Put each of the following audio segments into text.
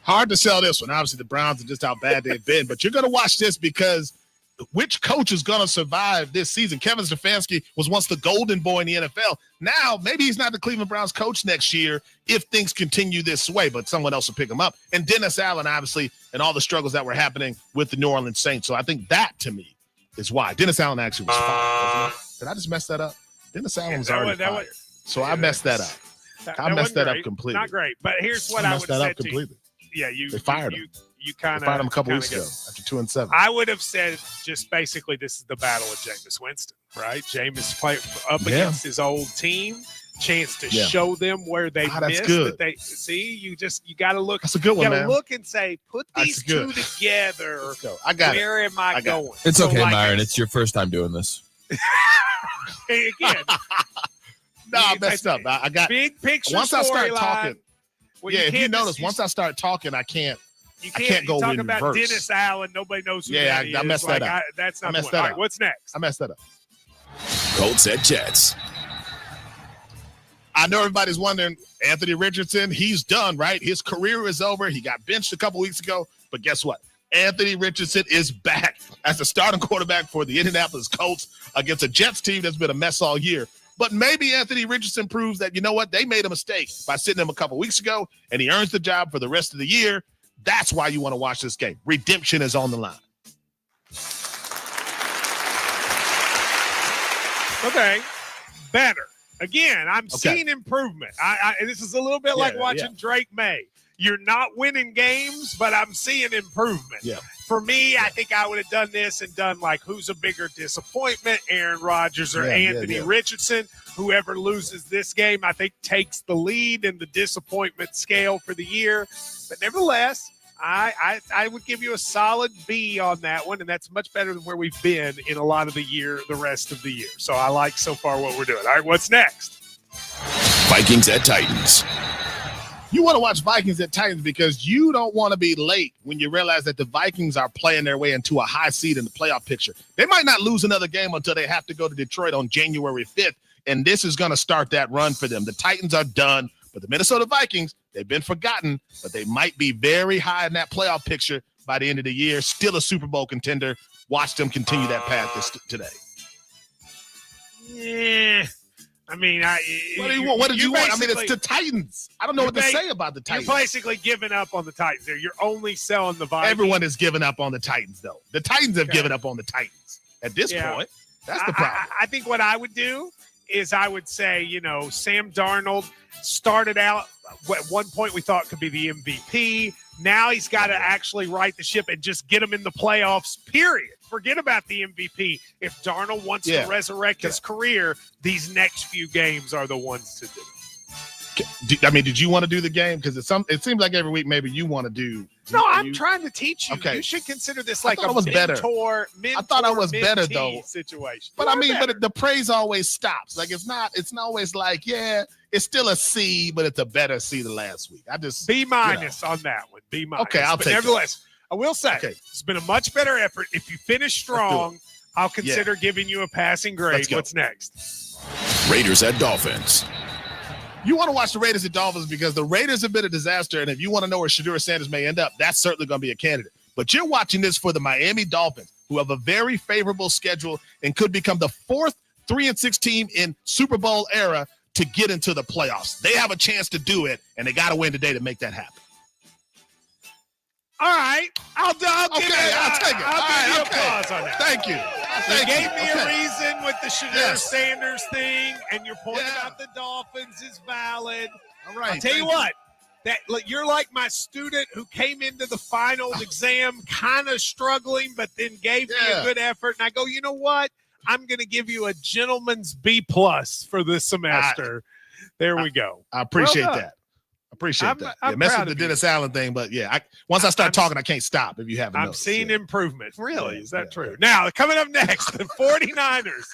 Hard to sell this one. Obviously, the Browns are just how bad they've been. But you're going to watch this because which coach is going to survive this season? Kevin Stefanski was once the golden boy in the NFL. Now, maybe he's not the Cleveland Browns coach next year if things continue this way, but someone else will pick him up. And Dennis Allen, obviously, and all the struggles that were happening with the New Orleans Saints. So I think that, to me, is why. Dennis Allen actually was fired, wasn't it? Did I just mess that up? Dennis Allen was already fired. So I messed that up. I messed that up completely. Not great, but here's what I would have said to you. Yeah, they fired him. You kind of fired him a couple weeks ago after 2-7. I would have said just basically this is the battle of Jameis Winston, right? Jameis played up against his old team, chance to show them where they missed. Good. That they see. You got to look. That's a good one, man. You got to look and say, put these two together. Let's go. I got where it. am I going? It's okay, Myron. It's your first time doing this. Again. No, I messed up. I got big picture. Once I start talking. Well, if you notice, once I start talking, I can't go talk in about reverse. Dennis Allen. Nobody knows who that is. I messed that up. That's not the one. All right, what's next? I messed that up. Colts at Jets. I know everybody's wondering, Anthony Richardson, he's done, right? His career is over. He got benched a couple weeks ago. But guess what? Anthony Richardson is back as the starting quarterback for the Indianapolis Colts against a Jets team that's been a mess all year. But maybe Anthony Richardson proves that, you know what, they made a mistake by sitting him a couple weeks ago, and he earns the job for the rest of the year. That's why you want to watch this game. Redemption is on the line. Okay, better. Again, I'm seeing improvement. This is a little bit like watching Drake May. You're not winning games, but I'm seeing improvement. Yeah. For me, I think I would have done this and done like who's a bigger disappointment, Aaron Rodgers or Anthony Richardson. Whoever loses this game, I think, takes the lead in the disappointment scale for the year. But nevertheless, I would give you a solid B on that one, and that's much better than where we've been in a lot of the rest of the year. So I like so far what we're doing. All right, what's next? Vikings at Titans. You want to watch Vikings at Titans because you don't want to be late when you realize that the Vikings are playing their way into a high seed in the playoff picture. They might not lose another game until they have to go to Detroit on January 5th, and this is going to start that run for them. The Titans are done, but the Minnesota Vikings, they've been forgotten, but they might be very high in that playoff picture by the end of the year. Still a Super Bowl contender. Watch them continue that path today. Yeah. I mean, what did you want? I mean, it's the Titans. I don't know what to say about the Titans. You're basically giving up on the Titans there. You're only selling the Vikings. Everyone is giving up on the Titans, though. The Titans have given up on the Titans at this point. That's the problem. I think what I would do is I would say, Sam Darnold started out at one point we thought could be the MVP. Now he's got to actually right the ship and just get him in the playoffs, period. Forget about the MVP. If Darnold wants to resurrect his career, these next few games are the ones to do it. I mean, did you want to do the game? Because it seems like every week maybe you want to do. No, I'm trying to teach you. Okay. You should consider this like a mentor. I thought I was better though. Situation. But but the praise always stops. Like it's not always like, it's still a C, but it's a better C than last week. I just B- on that one. B-. Okay, I'll take nevertheless, I will say it's been a much better effort. If you finish strong, I'll consider giving you a passing grade. What's next? Raiders at Dolphins. You want to watch the Raiders at Dolphins because the Raiders have been a disaster, and if you want to know where Shedeur Sanders may end up, that's certainly going to be a candidate. But you're watching this for the Miami Dolphins, who have a very favorable schedule and could become the fourth 3-6 team in Super Bowl era to get into the playoffs. They have a chance to do it, and they got to win today to make that happen. All right. I'll give I'll take it. I'll give you applause on that. Thank you. You gave me a reason with the Shedeur Sanders thing, and your point about the Dolphins is valid. All right. I'll tell you what. You're like my student who came into the final exam kind of struggling, but then gave me a good effort. And I go, you know what? I'm going to give you a gentleman's B+ for this semester. There we go. I appreciate that. I messed with the Dennis Allen thing, but once I start talking, I can't stop if you haven't noticed. I'm seeing improvement. Really? Is that true? Now, coming up next, the 49ers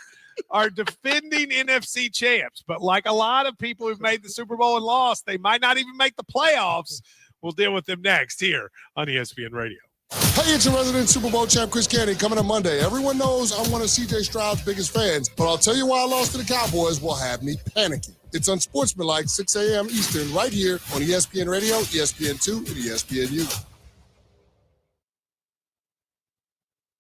are defending NFC champs, but like a lot of people who've made the Super Bowl and lost, they might not even make the playoffs. We'll deal with them next here on ESPN Radio. Hey, it's your resident Super Bowl champ, Chris Candy, coming on Monday. Everyone knows I'm one of C.J. Stroud's biggest fans, but I'll tell you why I lost to the Cowboys will have me panicking. It's Unsportsmanlike, 6 a.m. Eastern, right here on ESPN Radio, ESPN2, and ESPNU.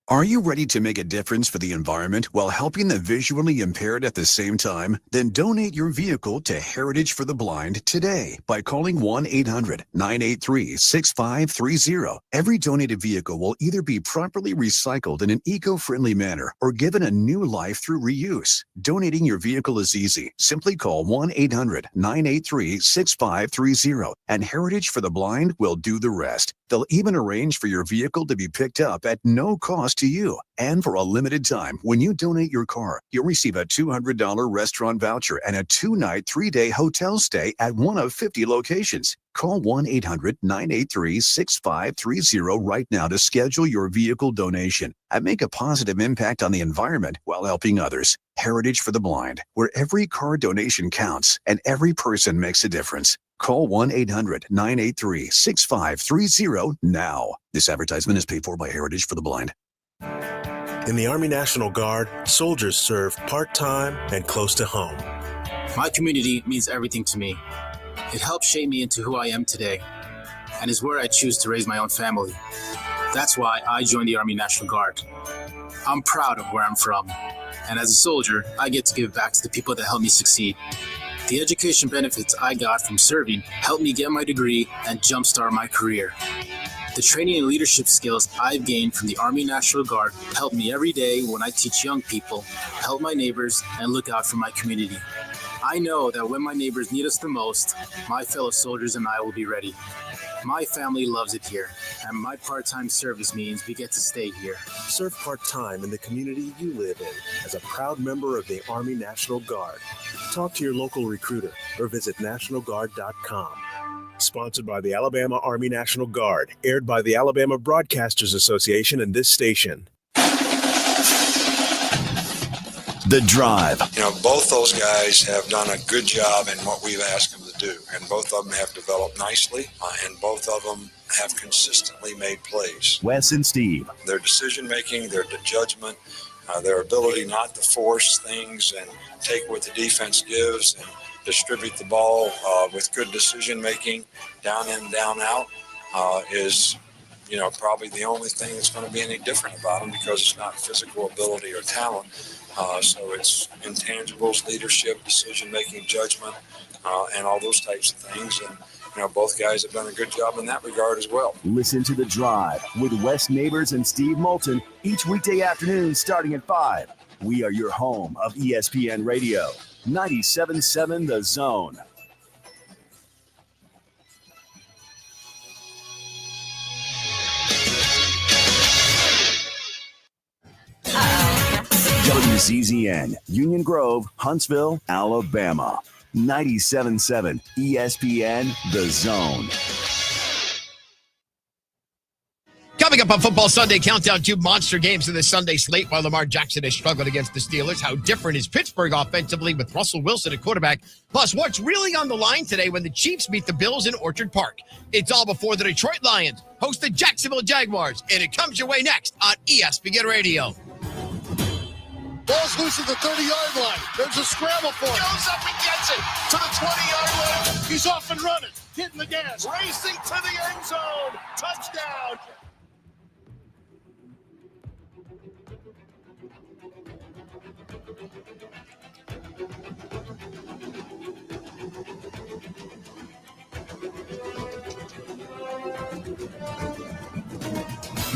Are you ready to make a difference for the environment while helping the visually impaired at the same time? Then donate your vehicle to Heritage for the Blind today by calling 1-800-983-6530. Every donated vehicle will either be properly recycled in an eco-friendly manner or given a new life through reuse. Donating your vehicle is easy. Simply call 1-800-983-6530 and Heritage for the Blind will do the rest. They'll even arrange for your vehicle to be picked up at no cost to you. And for a limited time, when you donate your car, you'll receive a $200 restaurant voucher and a 2-night, 3-day hotel stay at one of 50 locations. Call 1-800-983-6530 right now to schedule your vehicle donation and make a positive impact on the environment while helping others. Heritage for the Blind, where every car donation counts and every person makes a difference. Call 1-800-983-6530 now. This advertisement is paid for by Heritage for the Blind. In the Army National Guard, soldiers serve part-time and close to home. My community means everything to me. It helped shape me into who I am today and is where I choose to raise my own family. That's why I joined the Army National Guard. I'm proud of where I'm from, and as a soldier, I get to give back to the people that helped me succeed. The education benefits I got from serving helped me get my degree and jumpstart my career. The training and leadership skills I've gained from the Army National Guard help me every day when I teach young people, help my neighbors, and look out for my community. I know that when my neighbors need us the most, my fellow soldiers and I will be ready. My family loves it here, and my part-time service means we get to stay here. Serve part-time in the community you live in as a proud member of the Army National Guard. Talk to your local recruiter or visit nationalguard.com. Sponsored by the Alabama Army National Guard, aired by the Alabama Broadcasters Association and this station. The Drive. You know, both those guys have done a good job in what we've asked them to do, and both of them have developed nicely, and both of them have consistently made plays. Wes and Steve. Their decision-making, their judgment, their ability not to force things and take what the defense gives and distribute the ball with good decision-making, down in, down out, is, you know, probably the only thing that's going to be any different about them because it's not physical ability or talent. So it's intangibles, leadership, decision-making, judgment, and all those types of things. And, you know, both guys have done a good job in that regard as well. Listen to The Drive with Wes Neighbors and Steve Moulton each weekday afternoon starting at 5. We are your home of ESPN Radio, 97.7 The Zone. WCZN, Union Grove, Huntsville, Alabama. 97.7 ESPN, The Zone. Coming up on Football Sunday Countdown, 2 monster games in the Sunday slate while Lamar Jackson has struggled against the Steelers. How different is Pittsburgh offensively with Russell Wilson at quarterback? Plus, what's really on the line today when the Chiefs meet the Bills in Orchard Park? It's all before the Detroit Lions host the Jacksonville Jaguars, and it comes your way next on ESPN Radio. Ball's loose at the 30-yard line. There's a scramble for it. Goes up and gets it to the 20-yard line. He's off and running, hitting the gas. Racing to the end zone. Touchdown.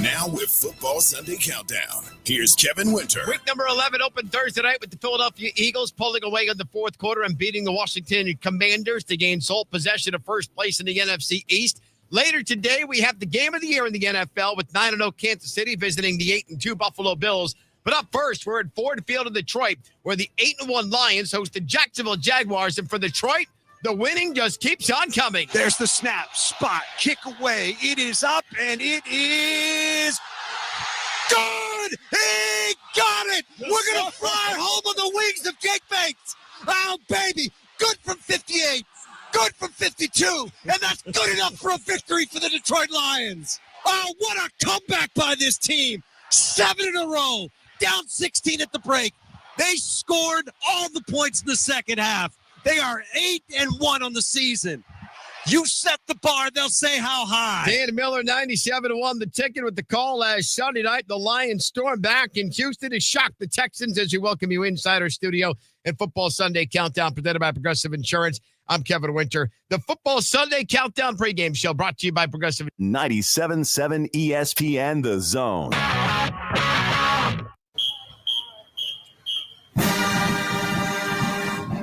Now with Football Sunday Countdown, here's Kevin Winter. Week number 11 opened Thursday night with the Philadelphia Eagles pulling away in the fourth quarter and beating the Washington Commanders to gain sole possession of first place in the NFC East. Later today, we have the game of the year in the NFL with 9-0 Kansas City visiting the 8-2 Buffalo Bills. But up first, we're at Ford Field in Detroit, where the 8-1 Lions host the Jacksonville Jaguars. And for Detroit, the winning just keeps on coming. There's the snap, spot, kick away. It is up, and it is good. He got it. We're going to fly home on the wings of Jake Bates. Oh, baby. Good from 58. Good from 52. And that's good enough for a victory for the Detroit Lions. Oh, what a comeback by this team. 7 in a row. Down 16 at the break. They scored all the points in the second half. They are 8-1 on the season. You set the bar, they'll say how high. Dan Miller, 97-1, the ticket with the call last Sunday night. The Lions storm back in Houston to shock the Texans as we welcome you inside our studio and Football Sunday Countdown presented by Progressive Insurance. I'm Kevin Winter. The Football Sunday Countdown pregame show brought to you by Progressive. 97.7 ESPN The Zone.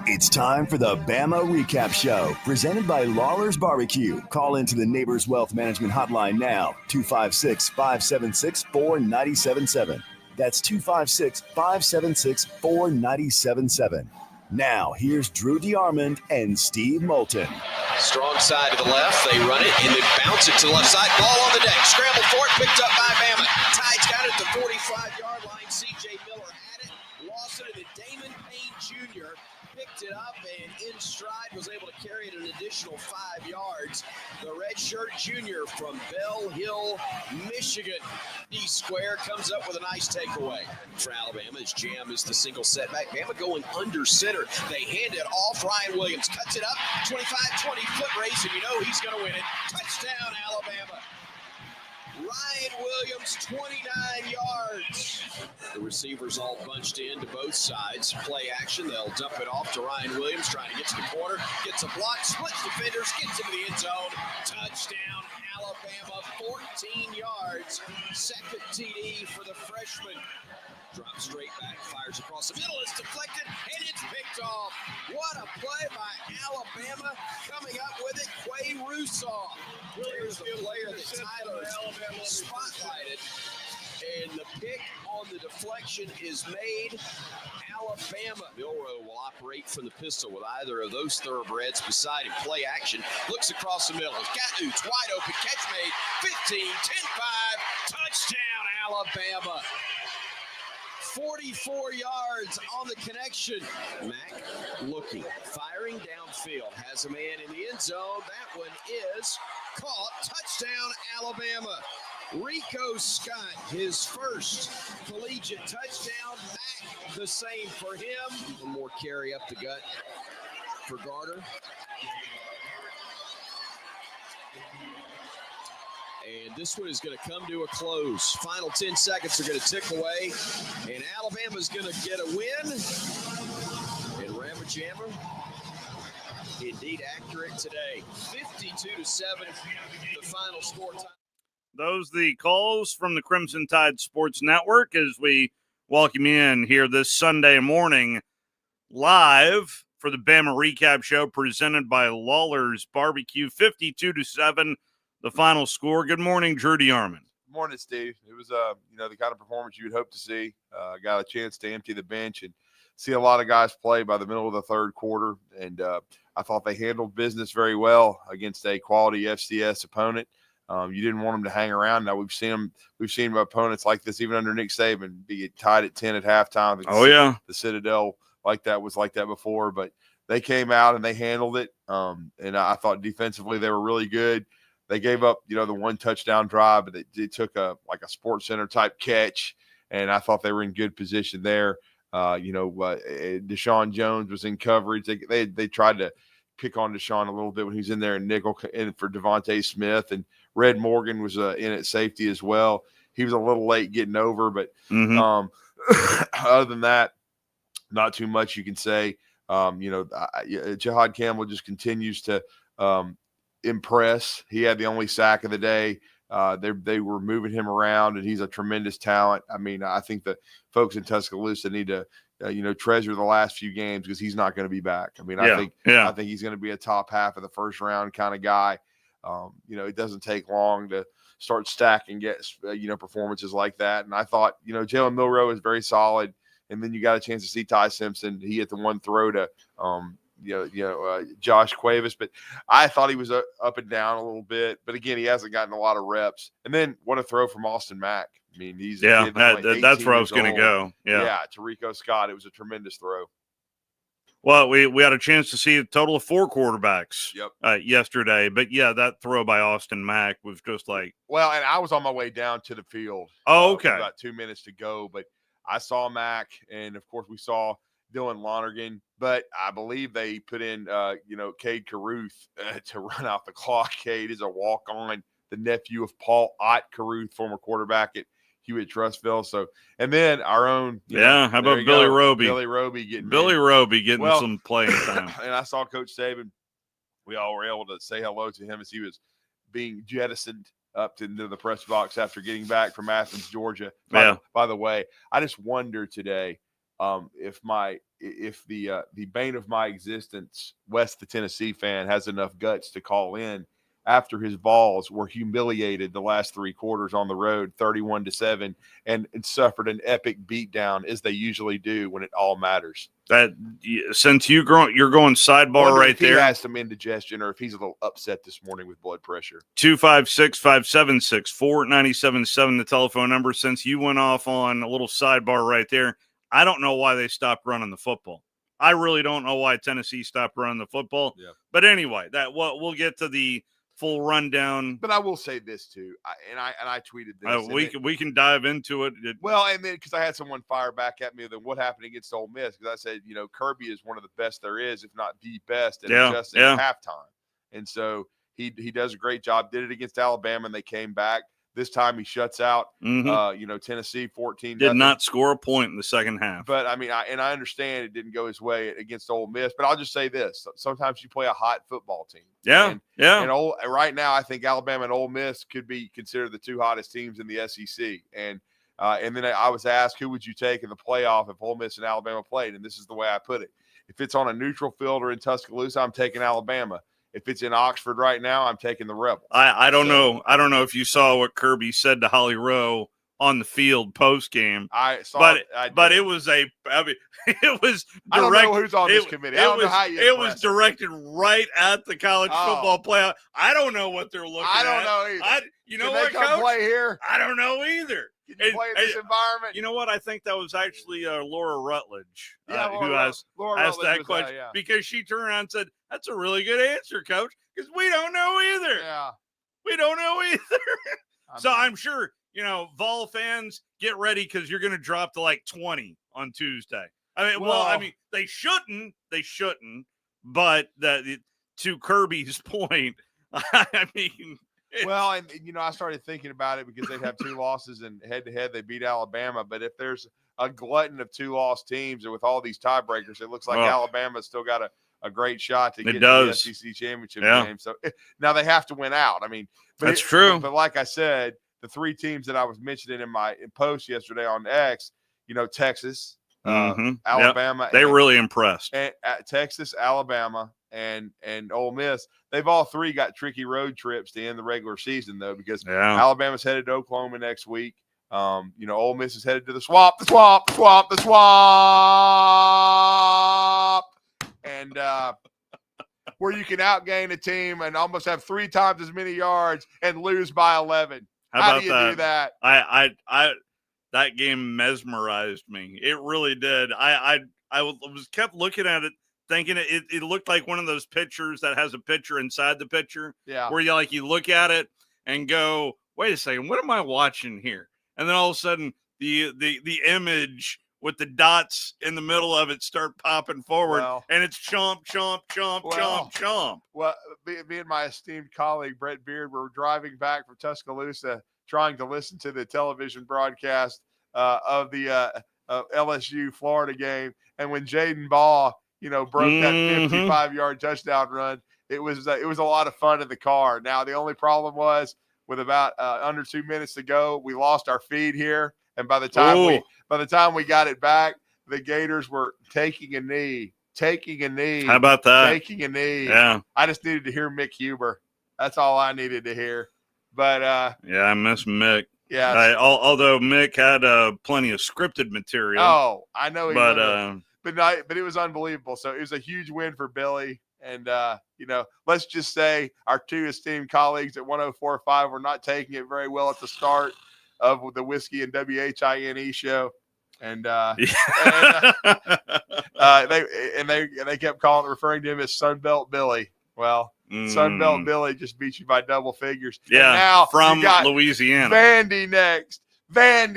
It's time for the Bama Recap Show, presented by LawLers Barbecue. Call into the Neighbors Wealth Management Hotline now, 256-576-4977. That's 256-576-4977. Now, here's Drew DeArmond and Steve Moulton. Strong side to the left. They run it and then bounce it to the left side. Ball on the deck. Scramble for it. Picked up by Bama. Tide's got it at the 45-yard line. C.J. Miller had it. Lost it. And Damon Payne Jr. picked it up and in stride was able to carry it an additional 5 yards. The redshirt junior from Bell Hill, Michigan. D-square comes up with a nice takeaway for Alabama. His jam is the single setback. Bama going under center. They hand it off. Ryan Williams cuts it up. 25-20 foot race, and you know he's going to win it. Touchdown, Alabama. Ryan Williams, 29 yards. The receivers all bunched in to both sides. Play action. They'll dump it off to Ryan Williams, trying to get to the corner. Gets a block, splits defenders, gets into the end zone. Touchdown, Alabama, 14 yards. Second TD for the freshman. Drops straight back, fires across the middle. It's deflected, and it's picked off. What a play by Alabama. Coming up with it, Quay Russaw. Here's the player that Tyler spotlighted. And the pick on the deflection is made. Alabama. Milroe will operate from the pistol with either of those thoroughbreds beside him. Play action. Looks across the middle. Got Oots wide open. Catch made. 15, 10-5. Touchdown, Alabama. 44 yards on the connection. Mack looking, firing downfield. Has a man in the end zone. That one is caught. Touchdown, Alabama. Rico Scott, his first collegiate touchdown. Mack, the same for him. One more carry up the gut for Garter. And this one is going to come to a close. Final 10 seconds are going to tick away. And Alabama's going to get a win. And Ramajammer, indeed accurate today. 52-7, the final score time. Those the calls from the Crimson Tide Sports Network as we welcome you in here this Sunday morning live for the Bama Recap Show presented by LawLers Barbecue. 52-7. The final score. Good morning, Drew DeArmond. Morning, Steve. It was, the kind of performance you would hope to see. Got a chance to empty the bench and see a lot of guys play by the middle of the third quarter. And I thought they handled business very well against a quality FCS opponent. You didn't want them to hang around. Now we've seen opponents like this even under Nick Saban be tied at 10 at halftime. The Citadel like that before, but they came out and they handled it. And I thought defensively they were really good. They gave up, the one touchdown drive, but it took a Sports Center type catch, and I thought they were in good position there. Deshaun Jones was in coverage. They tried to pick on Deshaun a little bit when he was in there in nickel and for Devontae Smith, and Red Morgan was in at safety as well. He was a little late getting over, but other than that, not too much you can say. Jihad Campbell just continues to impress. He had the only sack of the day. They were moving him around, and he's a tremendous talent. I mean, I think the folks in Tuscaloosa need to, treasure the last few games because he's not going to be back. I mean, I think he's going to be a top half of the first round kind of guy. It doesn't take long to start stacking, performances like that. And I thought, Jalen Milroe is very solid. And then you got a chance to see Ty Simpson. He hit the one throw to, Josh Cuevas, but I thought he was up and down a little bit. But again, he hasn't gotten a lot of reps. And then what a throw from Austin Mack. I mean, that's where I was going to go. Yeah, to Rico Scott, it was a tremendous throw. Well, we had a chance to see a total of 4 quarterbacks yesterday, but that throw by Austin Mack was just like. Well, and I was on my way down to the field. Oh, okay. About 2 minutes to go, but I saw Mack, and of course we saw Dylan Lonergan, but I believe they put in, Cade Carruth to run out the clock. Cade is a walk-on, the nephew of Paul Ott Carruth, former quarterback at Hewitt Trustville. So, and then our own, how about Billy Roby? Billy Roby getting some playing time. And I saw Coach Saban. We all were able to say hello to him as he was being jettisoned up into the press box after getting back from Athens, Georgia. By the way, I just wonder today if the bane of my existence, West the Tennessee fan, has enough guts to call in after his Vols were humiliated the last 3 quarters on the road, 31-7, and suffered an epic beatdown as they usually do when it all matters. That since you're going sidebar right there. If he has some indigestion or if he's a little upset this morning with blood pressure. 256-576-4977, the telephone number. Since you went off on a little sidebar right there, I don't know why they stopped running the football. I really don't know why Tennessee stopped running the football. Yeah. But anyway, we'll get to the full rundown. But I will say this too, I tweeted this. We can dive into it. And then because I had someone fire back at me, then what happened against Ole Miss? Because I said, Kirby is one of the best there is, if not the best, at adjusting at halftime. And so he does a great job. Did it against Alabama, and they came back. This time he shuts out, Tennessee 14. Did not score a point in the second half. But, I understand it didn't go his way against Ole Miss. But I'll just say this. Sometimes you play a hot football team. Yeah, And right now I think Alabama and Ole Miss could be considered the 2 hottest teams in the SEC. And then I was asked, who would you take in the playoff if Ole Miss and Alabama played? And this is the way I put it. If it's on a neutral field or in Tuscaloosa, I'm taking Alabama. If it's in Oxford right now, I'm taking the Rebels. I don't know. I don't know if you saw what Kirby said to Holly Rowe on the field post game. I saw but it was it was direct, I don't know who's on this committee. I don't know how you it was directed right at the college football playoff. I don't know what they're looking at. I don't know either. You know Can what, they come Coach? play here? I don't know either. Can you play in this environment? You know what? I think that was actually Laura Rutledge who Laura asked that question because she turned around and said, "That's a really good answer, Coach, because we don't know either." Yeah. We don't know either. So I'm sure, Vol fans, get ready because you're going to drop to like 20 on Tuesday. They shouldn't, but to Kirby's point, I started thinking about it because they'd have 2 losses and head-to-head they beat Alabama. But if there's a glutton of 2 lost teams and with all these tiebreakers, it looks like Alabama's still got a great shot to get to the SEC championship game. So now they have to win out. That's true. But like I said, the 3 teams that I was mentioning in my post yesterday on X, Texas, Alabama. They really impressed. And Texas, Alabama, and Ole Miss. They've all 3 got tricky road trips to end the regular season, though, because Alabama's headed to Oklahoma next week. Ole Miss is headed to the swamp. And where you can outgain a team and almost have 3 times as many yards and lose by 11. How do you do that? That game mesmerized me. It really did. I was kept looking at it, thinking it looked like one of those pictures that has a picture inside the picture. Yeah. Where you look at it and go, wait a second, what am I watching here? And then all of a sudden the image with the dots in the middle of it start popping forward, and it's chomp, chomp, chomp, chomp, chomp. Well, me and my esteemed colleague, Brett Beard, were driving back from Tuscaloosa trying to listen to the television broadcast of the LSU Florida game. And when Jaden Baugh, broke that 55-yard touchdown run, it was a lot of fun in the car. Now, the only problem was with about under 2 minutes to go, we lost our feed here. And by the time we got it back, the Gators were taking a knee. How about that? Taking a knee. Yeah. I just needed to hear Mick Huber. That's all I needed to hear. But I miss Mick. Yeah. Although Mick had plenty of scripted material. Oh, I know he but it was unbelievable. So it was a huge win for Billy. And let's just say our 2 esteemed colleagues at 104.5 were not taking it very well at the start of the Whiskey and WHINE show. And they kept referring to him as Sunbelt Billy. Well, Sunbelt Billy just beat you by double figures. Yeah, and now from Louisiana. Vandy next. And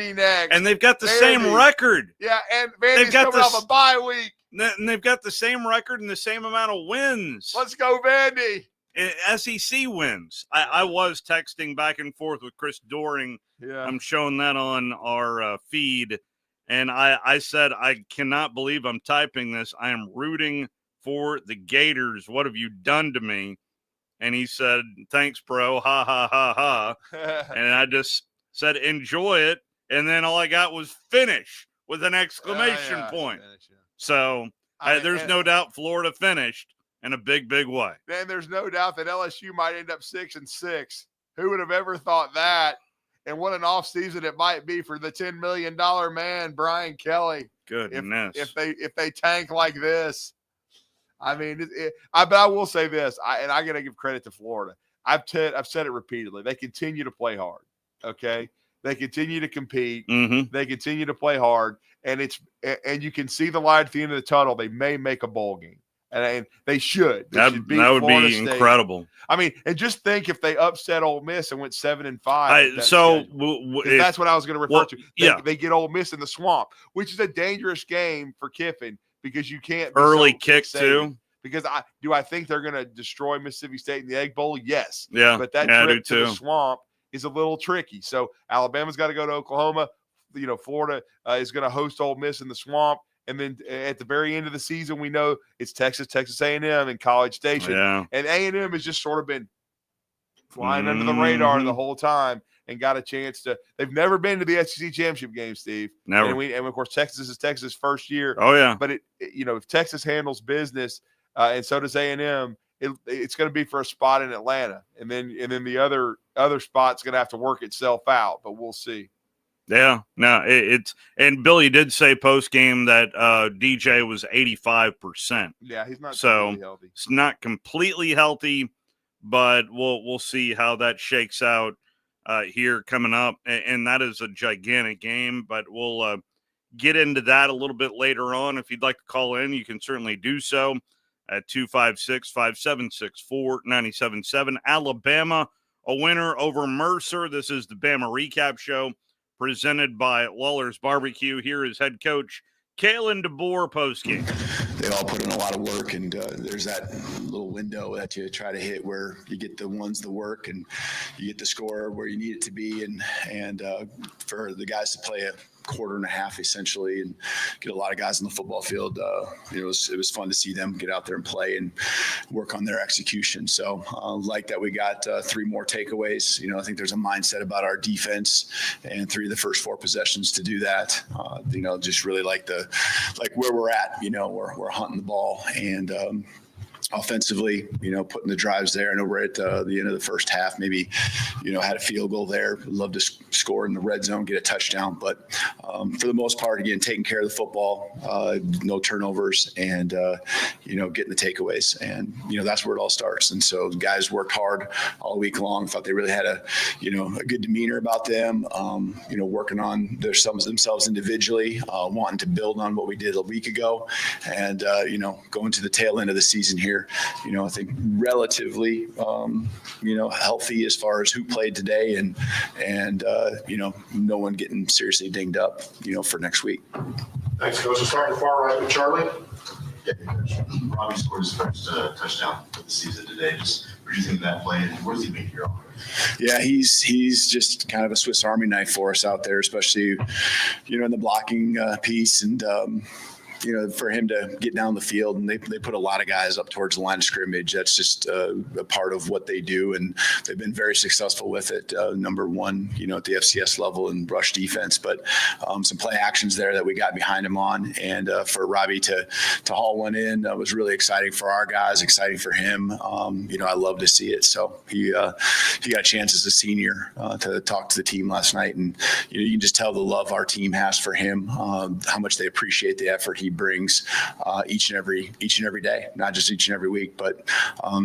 they've got the same record. Yeah, and Vandy's coming off a bye week. And they've got the same record and the same amount of wins. Let's go, Vandy. SEC wins. I was texting back and forth with Chris Doring. Yeah. I'm showing that on our feed. And I said, I cannot believe I'm typing this. I am rooting for the Gators. What have you done to me? And he said, thanks, bro. Ha, ha, ha, ha. And I just said, enjoy it. And then all I got was finish with an exclamation point. Finish, yeah. So there's no doubt Florida finished in a big, big way. Then there's no doubt that LSU might end up 6-6. Who would have ever thought that? And what an offseason it might be for the $10 million man, Brian Kelly. Goodness. If they tank like this. I mean, but I will say this, and I got to give credit to Florida. I've said it repeatedly. They continue to play hard, okay? They continue to compete. Mm-hmm. They continue to play hard, and you can see the light at the end of the tunnel. They may make a bowl game. And they should. That would be incredible. I mean, and just think if they upset Ole Miss and went 7-5. That's what I was going to refer to. They get Ole Miss in the swamp, which is a dangerous game for Kiffin because you can't early kick too. Because I think they're going to destroy Mississippi State in the Egg Bowl? Yes. Yeah. But that trip to the swamp is a little tricky. So Alabama's got to go to Oklahoma. Florida is going to host Ole Miss in the swamp. And then at the very end of the season, we know it's Texas A&M, and College Station. Yeah. And A&M has just sort of been flying under the radar the whole time and got a chance to – they've never been to the SEC championship game, Steve. Never. And of course, Texas is Texas' first year. Oh, yeah. But, if Texas handles business and so does A&M, it's going to be for a spot in Atlanta. And then the other spot's going to have to work itself out, but we'll see. Yeah, no, and Billy did say post game that DJ was 85%. Yeah, he's not completely healthy. It's not completely healthy, but we'll see how that shakes out here coming up. And that is a gigantic game, but we'll get into that a little bit later on. If you'd like to call in, you can certainly do so at 256-576-4977. Alabama, a winner over Mercer. This is the Bama Recap Show, presented by LawLers Barbecue. Here is head coach Kalen DeBoer postgame. They all put in a lot of work, and there's that little window that you try to hit where you get the ones that work and you get the score where you need it to be, and for the guys to play a quarter and a half essentially and get a lot of guys on the football field. It was fun to see them get out there and play and work on their execution. So like that, we got 3 more takeaways. I think there's a mindset about our defense and 3 of the first 4 possessions to do that. Just really like where we're at. We're hunting the ball and offensively, putting the drives there. I know we're at the end of the first half, maybe, had a field goal there. Love to score in the red zone, get a touchdown. But for the most part, again, taking care of the football, no turnovers, and, getting the takeaways. And, that's where it all starts. And so guys worked hard all week long. Thought they really had a good demeanor about them, working on themselves individually, wanting to build on what we did a week ago. And, going to the tail end of the season here, I think relatively, healthy as far as who played today and no one getting seriously dinged up, for next week. Thanks, Coach. We'll start the far right with Charlie. Yeah, Robbie scored his first touchdown of the season today. Just what do you think of that play, and what does he mean to your offense? Yeah, he's just kind of a Swiss Army knife for us out there, especially, in the blocking piece and, for him to get down the field, and they put a lot of guys up towards the line of scrimmage. That's just a part of what they do, and they've been very successful with it. Number one, at the FCS level in rush defense, but some play actions there that we got behind him on, and for Robbie to haul one in was really exciting for our guys, exciting for him. I love to see it. So he got a chance as a senior to talk to the team last night, and you can just tell the love our team has for him, how much they appreciate the effort he brings each and every day, not just each and every week, but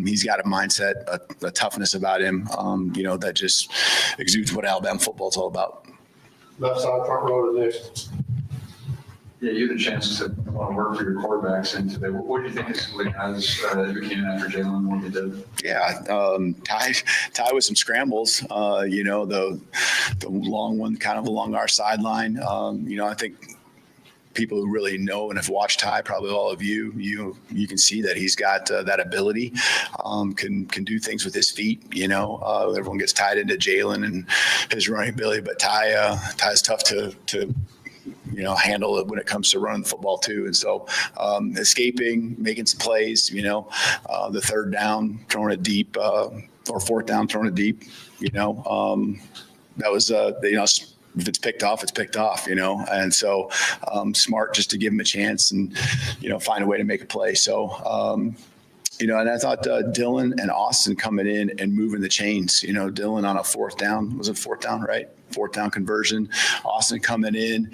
he's got a mindset, a toughness about him, that just exudes what Alabama football is all about. Left side, front row to this. Yeah, you had a chance to work for your quarterbacks in today. What do you think of some of the guys that came after Jalen and what they did? Yeah, Ty with some scrambles, the long one kind of along our sideline. I think people who really know and have watched Ty, probably all of you can see that he's got that ability, can do things with his feet. Everyone gets tied into Jalen and his running ability, but Ty's tough to handle it when it comes to running the football too. And so escaping, making some plays, the third down, throwing it deep, or fourth down, throwing it deep, that was, if it's picked off, it's picked off, and so smart just to give him a chance and, find a way to make a play. So, and I thought Dylan and Austin coming in and moving the chains, Dylan on a fourth down, was it fourth down, right? Fourth down conversion. Austin coming in,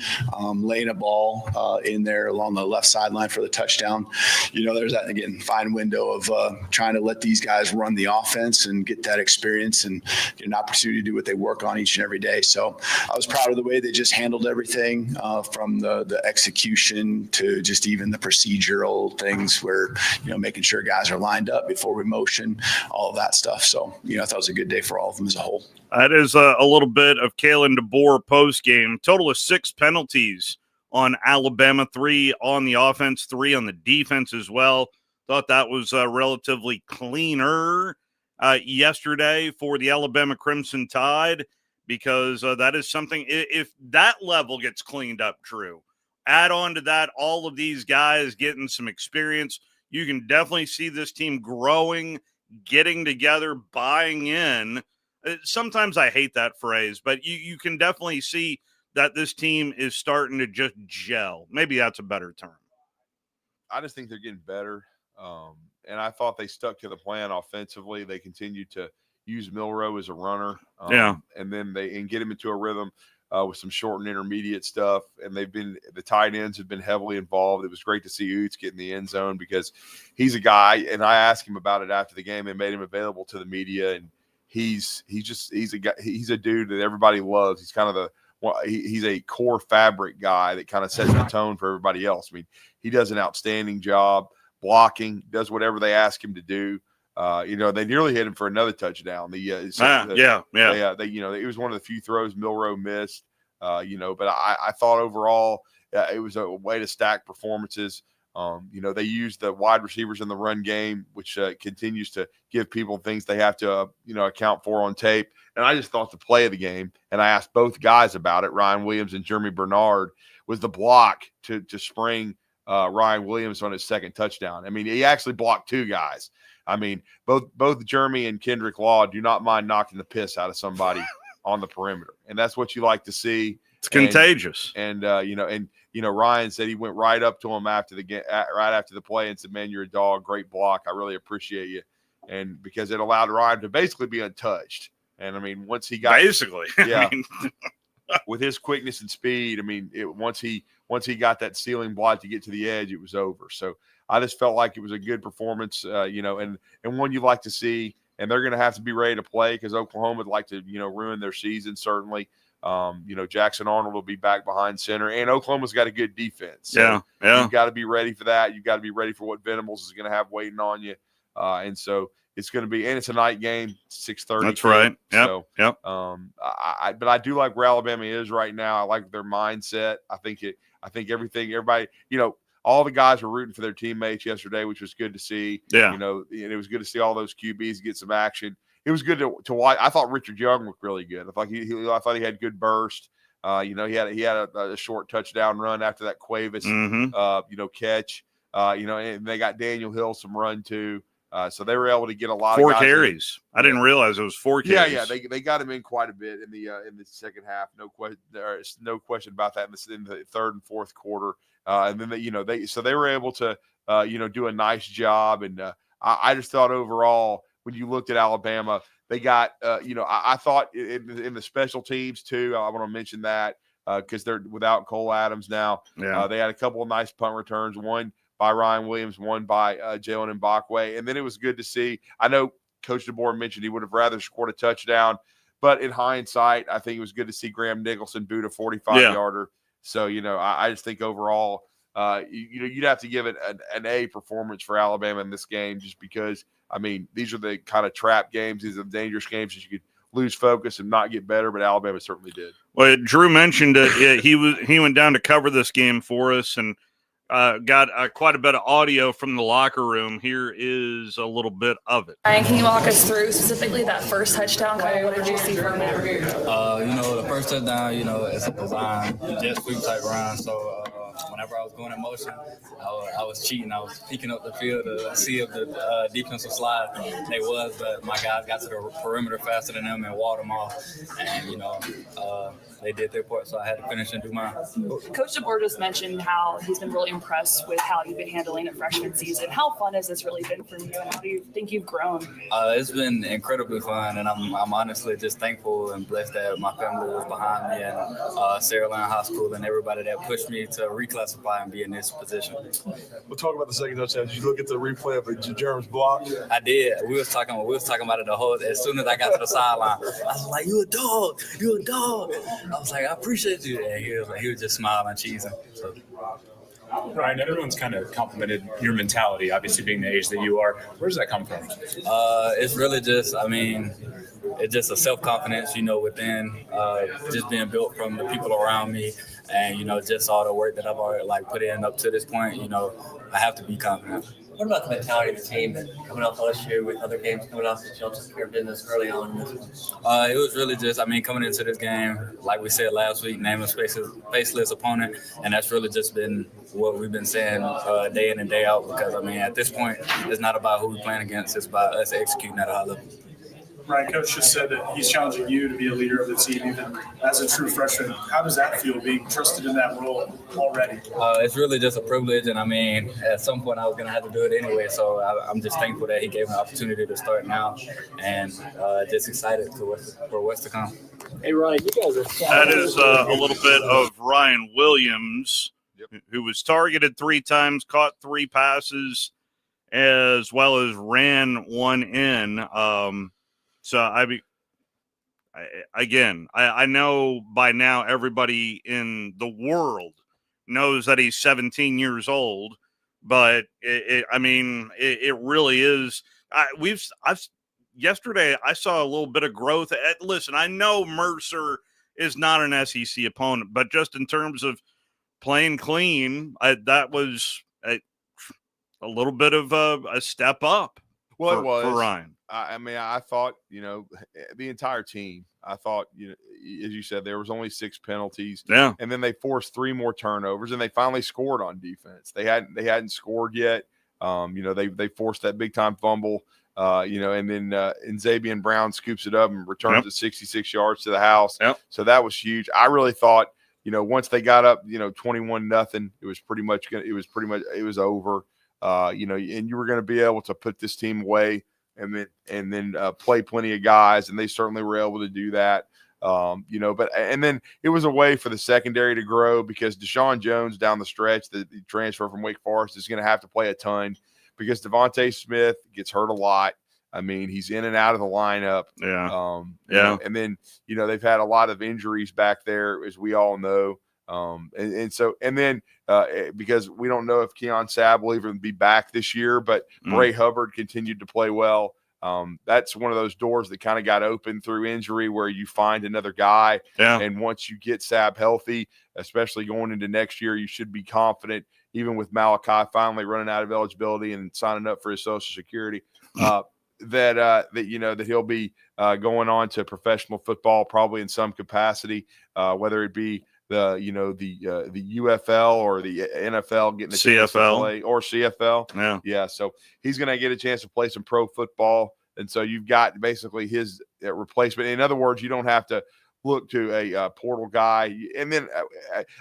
laying a ball in there along the left sideline for the touchdown. There's that, again, fine window of trying to let these guys run the offense and get that experience and get an opportunity to do what they work on each and every day. So I was proud of the way they just handled everything, from the execution to just even the procedural things where, making sure guys are lined up before we motion, all of that stuff. So, I thought it was a good day for all of them as a whole. That is a little bit of Kalen DeBoer post-game. Total of 6 penalties on Alabama, 3 on the offense, 3 on the defense as well. Thought that was relatively cleaner yesterday for the Alabama Crimson Tide, because that is something, if that level gets cleaned up, Drew, add on to that all of these guys getting some experience, you can definitely see this team growing, getting together, buying in. Sometimes I hate that phrase, but you can definitely see that this team is starting to just gel. Maybe that's a better term. I just think they're getting better. And I thought they stuck to the plan offensively. They continued to use Milroe as a runner. And then get him into a rhythm with some short and intermediate stuff. And the tight ends have been heavily involved. It was great to see Oots get in the end zone, because he's a guy, and I asked him about it after the game and made him available to the media. And he's a guy, he's a dude that everybody loves. He's kind of he's a core fabric guy that kind of sets the tone for everybody else. I mean, he does an outstanding job blocking, does whatever they ask him to do. They nearly hit him for another touchdown. It was one of the few throws Milroe missed, but I thought overall it was a way to stack performances. They used the wide receivers in the run game, which continues to give people things they have to, account for on tape. And I just thought the play of the game, and I asked both guys about it, Ryan Williams and Jeremy Bernard, was the block to spring Ryan Williams on his second touchdown. I mean, he actually blocked 2 guys. I mean, both Jeremy and Kendrick Law do not mind knocking the piss out of somebody on the perimeter. And that's what you like to see. It's contagious. And Ryan said he went right up to him after the game, right after the play, and said, "Man, you're a dog. Great block. I really appreciate you." And because it allowed Ryan to basically be untouched. And I mean, once he got with his quickness and speed, I mean, once he got that ceiling block to get to the edge, it was over. So I just felt like it was a good performance, and one you like to see. And they're going to have to be ready to play, because Oklahoma would like to, ruin their season, certainly. Jackson Arnold will be back behind center, and Oklahoma's got a good defense. So you've got to be ready for that. You've got to be ready for what Venables is going to have waiting on you. And so it's going to be, and it's a night game, 6:30. That's right. Yep. So, yep. But I do like where Alabama is right now. I like their mindset. I think everybody, all the guys were rooting for their teammates yesterday, which was good to see. Yeah. And it was good to see all those QBs get some action. It was good to watch. I thought Richard Young looked really good. I thought he had good burst. He had a short touchdown run after that Cuevas, catch. And they got Daniel Hill some run too. So they were able to get a lot of 4 carries. I didn't realize it was 4 carries. Yeah. They got him in quite a bit in the second half. No question about that in the third and fourth quarter. And then they were able to do a nice job. And I just thought overall, when you looked at Alabama, they got I thought in the special teams too. I want to mention that because they're without Cole Adams now. Yeah. They had a couple of nice punt returns. One by Ryan Williams, one by Jalen Mbakwe. And then it was good to see. I know Coach DeBoer mentioned he would have rather scored a touchdown, but in hindsight, I think it was good to see Graham Nicholson boot a 45-yarder. So, I just think overall, you'd have to give it an A performance for Alabama in this game, just because, I mean, these are the kind of trap games. These are the dangerous games that you could lose focus and not get better, but Alabama certainly did. Well, Drew mentioned it. He went down to cover this game for us and got quite a bit of audio from the locker room. Here is a little bit of it. Ryan, can you walk us through specifically that first touchdown? Kind of what did you see from it? The first touchdown, it's a design, jet sweep type run. So whenever I was going in motion, I was cheating. I was peeking up the field to see if the defensive slide they was, but my guys got to the perimeter faster than them and walled them off. And, they did their part, so I had to finish and do mine. Coach DeBoer just mentioned how he's been really impressed with how you've been handling it freshman season. How fun has this really been for you, and how do you think you've grown? It's been incredibly fun, and I'm honestly just thankful and blessed that my family was behind me and Sarah Land High School and everybody that pushed me to reclassify and be in this position. We'll talk about the second touchdown. Did you look at the replay of Jerem's block? I did. We was talking about it the whole. As soon as I got to the sideline, I was like, "You a dog! You a dog!" I was like, "I appreciate you." And he was just smiling and cheesing. So. Ryan, everyone's kind of complimented your mentality, obviously being the age that you are. Where does that come from? It's really just, it's just a self-confidence, within, just being built from the people around me and, just all the work that I've already put in up to this point, I have to be confident. What about the mentality of the team that coming off last year with other games coming off that y'all took care of business early on in this one? It was really just, coming into this game, like we said last week, name a faceless opponent, and that's really just been what we've been saying day in and day out because, at this point, it's not about who we're playing against, it's about us executing at a high level. Ryan, Coach just said that he's challenging you to be a leader of the team, even as a true freshman. How does that feel, being trusted in that role already? It's really just a privilege, and at some point I was going to have to do it anyway, so I'm just thankful that he gave me the opportunity to start now, and just excited for what's to come. Hey, Ryan, you guys are... That is a little bit of Ryan Williams, who was targeted 3 times, caught 3 passes, as well as ran one in. So I know by now everybody in the world knows that he's 17 years old, but it really is. Yesterday I saw a little bit of growth. Listen, I know Mercer is not an SEC opponent, but just in terms of playing clean, that was a little bit of a step up. Well, it was for Ryan. I thought, the entire team, I thought, as you said, there was only 6 penalties. Yeah. And then they forced 3 more turnovers and they finally scored on defense. They hadn't scored yet. They forced that big time fumble, and then Xavier Brown scoops it up and returns it 66 yards to the house. Yep. So that was huge. I really thought, once they got up, 21-0, it was over. And you were going to be able to put this team away and then play plenty of guys, and they certainly were able to do that. And then it was a way for the secondary to grow because Deshaun Jones down the stretch, the transfer from Wake Forest, is going to have to play a ton because Devontae Smith gets hurt a lot. He's in and out of the lineup. Yeah. And then, they've had a lot of injuries back there, as we all know. Because we don't know if Keon Sabb will even be back this year, but Bray Hubbard continued to play well. That's one of those doors that kind of got open through injury where you find another guy. Yeah. And once you get Sabb healthy, especially going into next year, you should be confident, even with Malachi finally running out of eligibility and signing up for his Social Security, that he'll be going on to professional football, probably in some capacity, whether it be the UFL or the NFL, getting a chance to play, or CFL. Yeah. So he's going to get a chance to play some pro football. And so you've got basically his replacement. In other words, you don't have to look to a portal guy. And then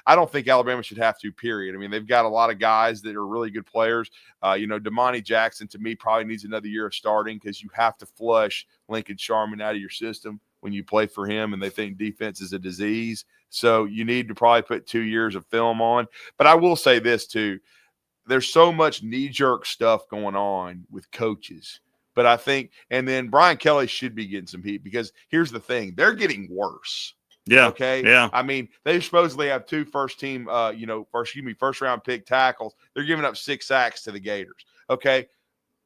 I don't think Alabama should have to, period. They've got a lot of guys that are really good players. Damani Jackson, to me, probably needs another year of starting because you have to flush Lincoln Sharman out of your system when you play for him, and they think defense is a disease. So you need to probably put 2 years of film on. But I will say this too. There's so much knee-jerk stuff going on with coaches. But I think – and then Brian Kelly should be getting some heat because here's the thing. They're getting worse. Yeah. Okay? Yeah. They supposedly have 2 first-round pick tackles. They're giving up 6 sacks to the Gators. Okay?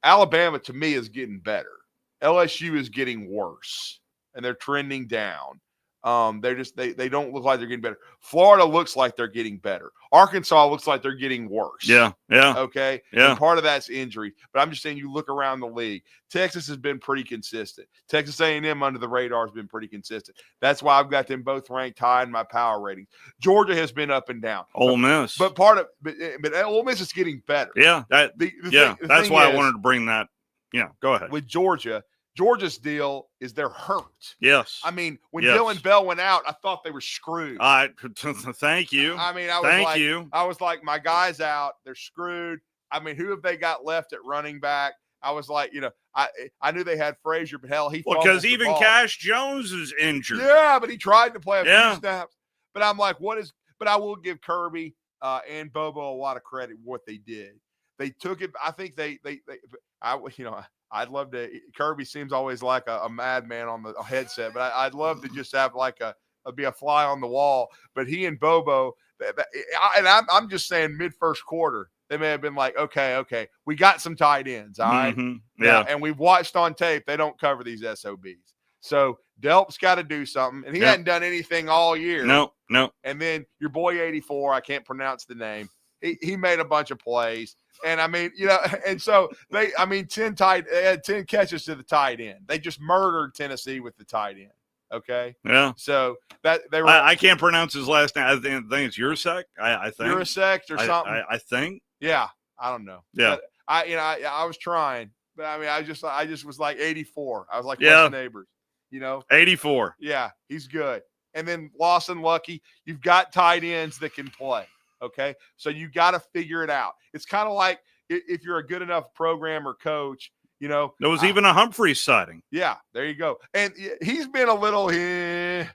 Alabama, to me, is getting better. LSU is getting worse. and they're trending down. They don't look like they're getting better. Florida looks like they're getting better. Arkansas looks like they're getting worse. Yeah. Okay. Yeah. And part of that's injury, but I'm just saying you look around the league. Texas has been pretty consistent. Texas A&M under the radar has been pretty consistent. That's why I've got them both ranked high in my power ratings. Georgia has been up and down. Ole Miss, but Ole Miss is getting better. Yeah. The That's thing why I is, wanted to bring that. Yeah. Go ahead. with Georgia's deal is they're hurt. Yes. I mean, when Yes. Dylan Bell went out, I thought they were screwed. Thank you. I mean, I was like, my guy's out. They're screwed. I mean, who have they got left at running back? I was like, I knew they had Frazier, but hell, he because even Cash Jones is injured. Yeah, but he tried to play a Yeah. few snaps. But I'm like, but I will give Kirby and Bobo a lot of credit for what they did. They took it. I think I'd love to. Kirby seems always like a madman on the headset, but I'd love to just have be a fly on the wall. But he and Bobo, and I'm just saying mid first quarter, they may have been like, okay, we got some tight ends, all right? Mm-hmm. Yeah. And we've watched on tape, they don't cover these SOBs. So Delp's got to do something, and he hadn't done anything all year. No. And then your boy 84, I can't pronounce the name. He made a bunch of plays. And I mean, and so they had 10 catches to the tight end. They just murdered Tennessee with the tight end. Okay. Yeah. So that they were. I can't pronounce his last name. I think it's Yursek. I think Yursek or something. I think. Yeah. I don't know. Yeah. But I was trying, but I mean, I just was like 84. I was like, what's the neighbors? 84. Yeah, he's good. And then Lawson Lucky, you've got tight ends that can play. Okay. So you got to figure it out. It's kind of like if you're a good enough programmer coach, there was even a Humphreys sighting. Yeah, there you go. And he's been a little a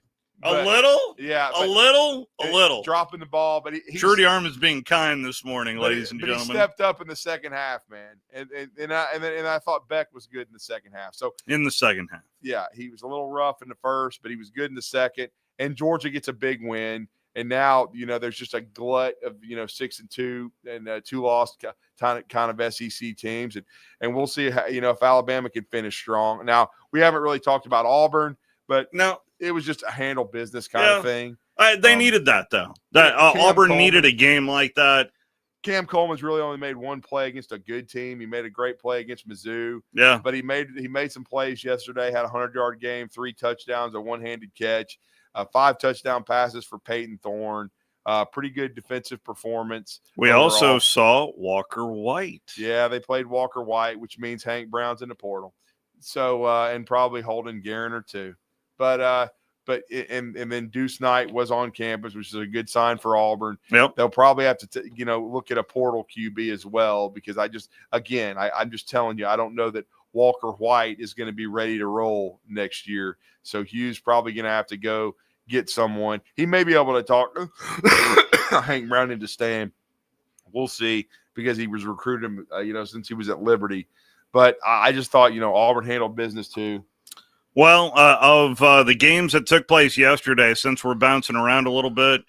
little? Yeah. A little. Dropping the ball, but he's Shorty Arm is being kind this morning, ladies and gentlemen. He stepped up in the second half, man. And I thought Beck was good in the second half. So in the second half. Yeah, he was a little rough in the first, but he was good in the second. And Georgia gets a big win. And now, there's just a glut of, 6-2 and 2 lost kind of SEC teams. And we'll see how, if Alabama can finish strong. Now, we haven't really talked about Auburn, but no, it was just a handle business kind of thing. They needed that, though. Auburn needed a game like that. Cam Coleman's really only made one play against a good team. He made a great play against Mizzou. Yeah. But he made some plays yesterday, had a 100-yard game, 3 touchdowns, a one-handed catch. 5 touchdown passes for Peyton Thorne. Pretty good defensive performance. We overall. Also saw Walker White. Yeah, they played Walker White, which means Hank Brown's in the portal. So and probably Holden Gariner too. But then Deuce Knight was on campus, which is a good sign for Auburn. Yep. They'll probably have to look at a portal QB as well, because I'm just telling you, I don't know that Walker White is going to be ready to roll next year. So Hughes probably going to have to go get someone. He may be able to talk Hank Brown into staying. We'll see, because he was recruited, since he was at Liberty. But I just thought, Auburn handled business too. Well, of the games that took place yesterday, since we're bouncing around a little bit,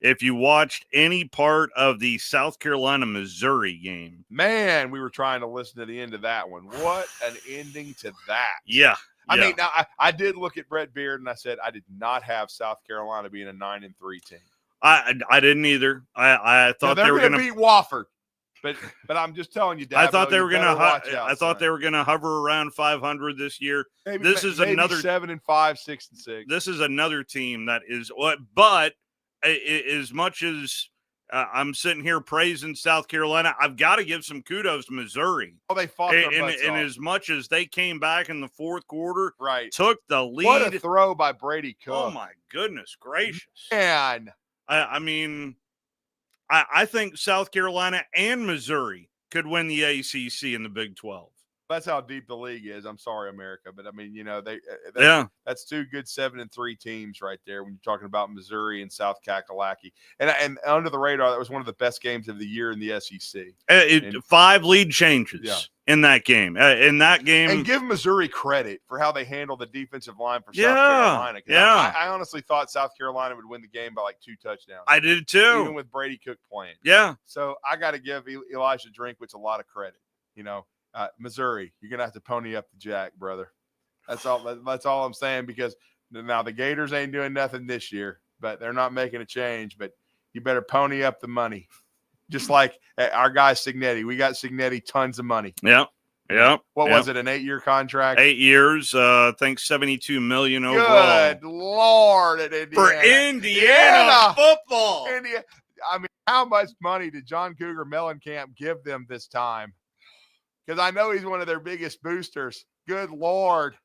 if you watched any part of the South Carolina-Missouri game. Man, we were trying to listen to the end of that one. What an ending to that. Yeah. I mean, now I did look at Brett Beard, and I said I did not have South Carolina being a 9-3 team. I didn't either. I thought they were going to beat Wofford. But I'm just telling you, Dabo, I thought they were going to. I thought they were going to hover around 500 this year. Maybe another 7-5, 6-6. This is another team that is. But as much as I'm sitting here praising South Carolina, I've got to give some kudos to Missouri. Oh, they fought their butts and off. as much as they came back in the fourth quarter, right, took the lead. What a throw by Brady Cook! Oh my goodness gracious, man! I mean. I think South Carolina and Missouri could win the ACC in the Big 12. That's how deep the league is. I'm sorry, America, but I mean, that's 2 good 7-3 teams right there when you're talking about Missouri and South Kakalaki. And under the radar, that was one of the best games of the year in the SEC. 5 lead changes in that game. And give Missouri credit for how they handled the defensive line for South Carolina. Yeah. I honestly thought South Carolina would win the game by like 2 touchdowns. I did too. Even with Brady Cook playing. Yeah. So I got to give Elijah Drinkwitz a lot of credit. Missouri, you're going to have to pony up the jack, brother. That's all I'm saying, because now the Gators ain't doing nothing this year, but they're not making a change. But you better pony up the money. Just like our guy Signetti. We got Signetti tons of money. Yep. What was it, an 8-year contract? 8 years, I think $72 million overall. Good Lord, at Indiana. For Indiana football. I mean, how much money did John Cougar Mellencamp give them this time? Because I know he's one of their biggest boosters. Good Lord.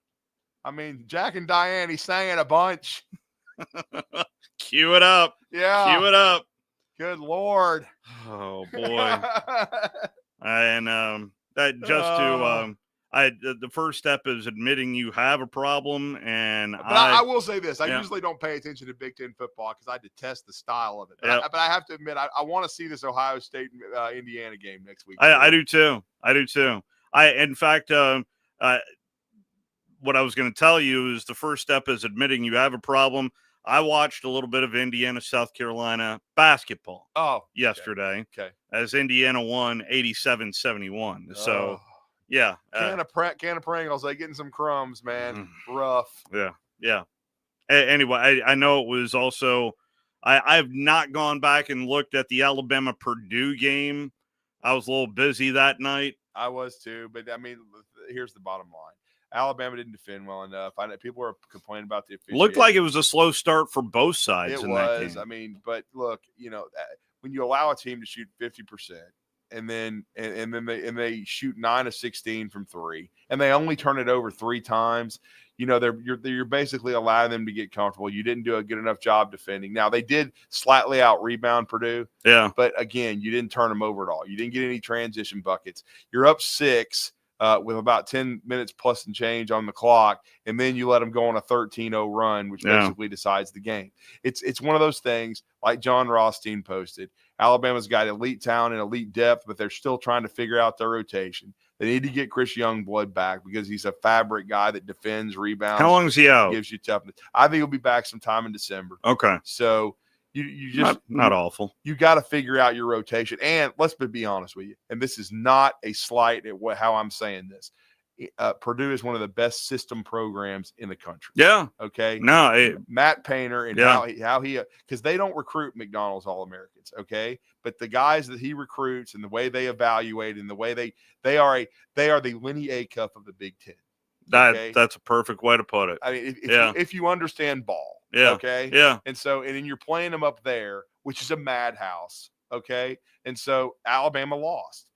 I mean, Jack and Diane, he sang it a bunch. Cue it up. Yeah. Cue it up. Good Lord. Oh, boy. And that just to the first step is admitting you have a problem. And but I will say this. I yeah. usually don't pay attention to Big Ten football because I detest the style of it. Yep. But I have to admit, I want to see this Ohio State Indiana game next week. I do too. In fact, what I was going to tell you is the first step is admitting you have a problem. I watched a little bit of Indiana, South Carolina basketball yesterday. Okay. As Indiana won 87-71. So, yeah. Can of Pringles, they getting some crumbs, man. Rough. Yeah. Anyway, I know it was also I've not gone back and looked at the Alabama-Purdue game. I was a little busy that night. I was too, but I mean, here's the bottom line. Alabama didn't defend well enough. I know people were complaining about the officiating. Looked like it was a slow start for both sides. It in was. That game. I mean, but look, when you allow a team to shoot 50%, and then they shoot 9 of 16 from 3, and they only turn it over 3 times, you're basically allowing them to get comfortable. You didn't do a good enough job defending. Now they did slightly out rebound Purdue. Yeah. But again, you didn't turn them over at all. You didn't get any transition buckets. You're up 6. With about 10 minutes plus and change on the clock, and then you let them go on a 13-0 run, which basically decides the game. It's one of those things, like John Rothstein posted. Alabama's got elite talent and elite depth, but they're still trying to figure out their rotation. They need to get Chris Youngblood back because he's a fabric guy that defends, rebounds. How long is he out? Gives you toughness. I think he'll be back sometime in December. Okay. So you just not awful. You got to figure out your rotation. And let's be honest with you. And this is not a slight at how I'm saying this. Purdue is one of the best system programs in the country. Yeah. Okay. No, Matt Painter and how he because they don't recruit McDonald's All-Americans. Okay. But the guys that he recruits and the way they evaluate and the way they are the Lenny Acuff of the Big Ten. That's a perfect way to put it. I mean, if you understand ball. Yeah. Okay. Yeah. And then you're playing them up there, which is a madhouse. Okay. And so Alabama lost.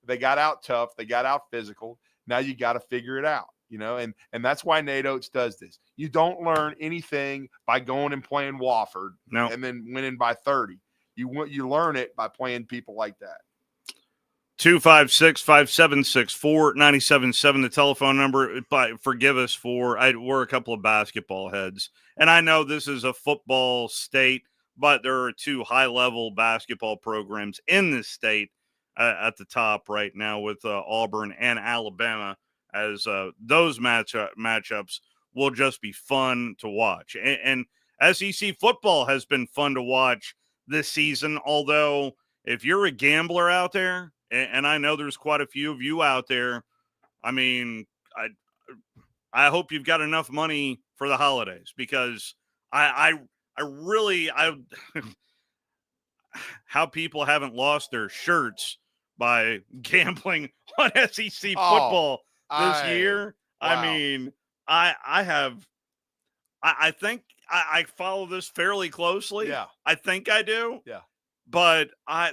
They got out tough. They got out physical. Now you got to figure it out, and that's why Nate Oates does this. You don't learn anything by going and playing Wofford and then winning by 30. You learn it by playing people like that. 256-576-4977, the telephone number. But forgive us we're a couple of basketball heads. And I know this is a football state, but there are 2 high-level basketball programs in this state at the top right now with Auburn and Alabama, as those matchups will just be fun to watch. And SEC football has been fun to watch this season, although if you're a gambler out there, and I know there's quite a few of you out there, I mean, I hope you've got enough money for the holidays, because I really how people haven't lost their shirts by gambling on SEC football this year. Wow. I mean, I think I follow this fairly closely. Yeah. I think I do. Yeah. But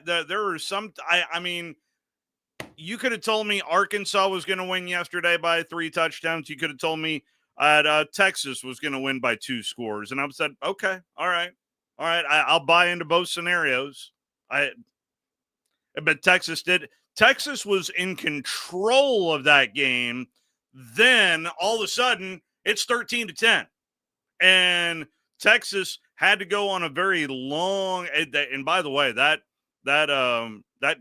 there are some, I mean, you could have told me Arkansas was going to win yesterday by 3 touchdowns. You could have told me Texas was going to win by 2 scores. And I said, okay, all right. I'll buy into both scenarios. But Texas did. Texas was in control of that game. Then all of a sudden it's 13-10. And Texas had to go on a very long, and by the way, that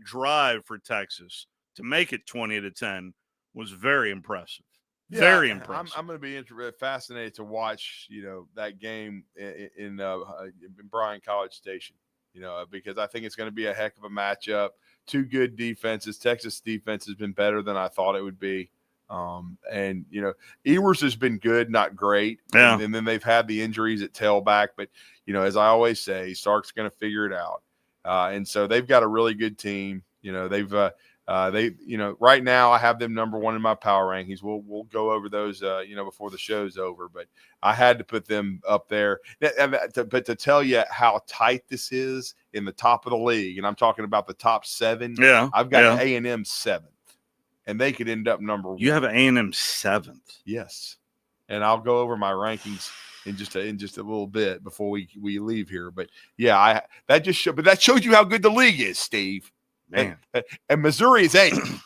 drive for Texas to make it 20-10 was very impressive. Yeah, very impressive. I'm going to be fascinated to watch, that game in Bryan College Station, because I think it's going to be a heck of a matchup. 2 good defenses. Texas defense has been better than I thought it would be. And Ewers has been good, not great. Yeah. And then they've had the injuries at tailback, but as I always say, Sark's going to figure it out. And so they've got a really good team. Right now I have them number 1 in my power rankings. We'll go over those, before the show's over, but I had to put them up there. But to tell you how tight this is in the top of the league, and I'm talking about the top 7. Yeah. I've got A&M 7th, and they could end up number 1. You have A&M 7th. Yes. And I'll go over my rankings in just a little bit before we leave here. But yeah, that shows you how good the league is, Steve. Man. And Missouri is 8th.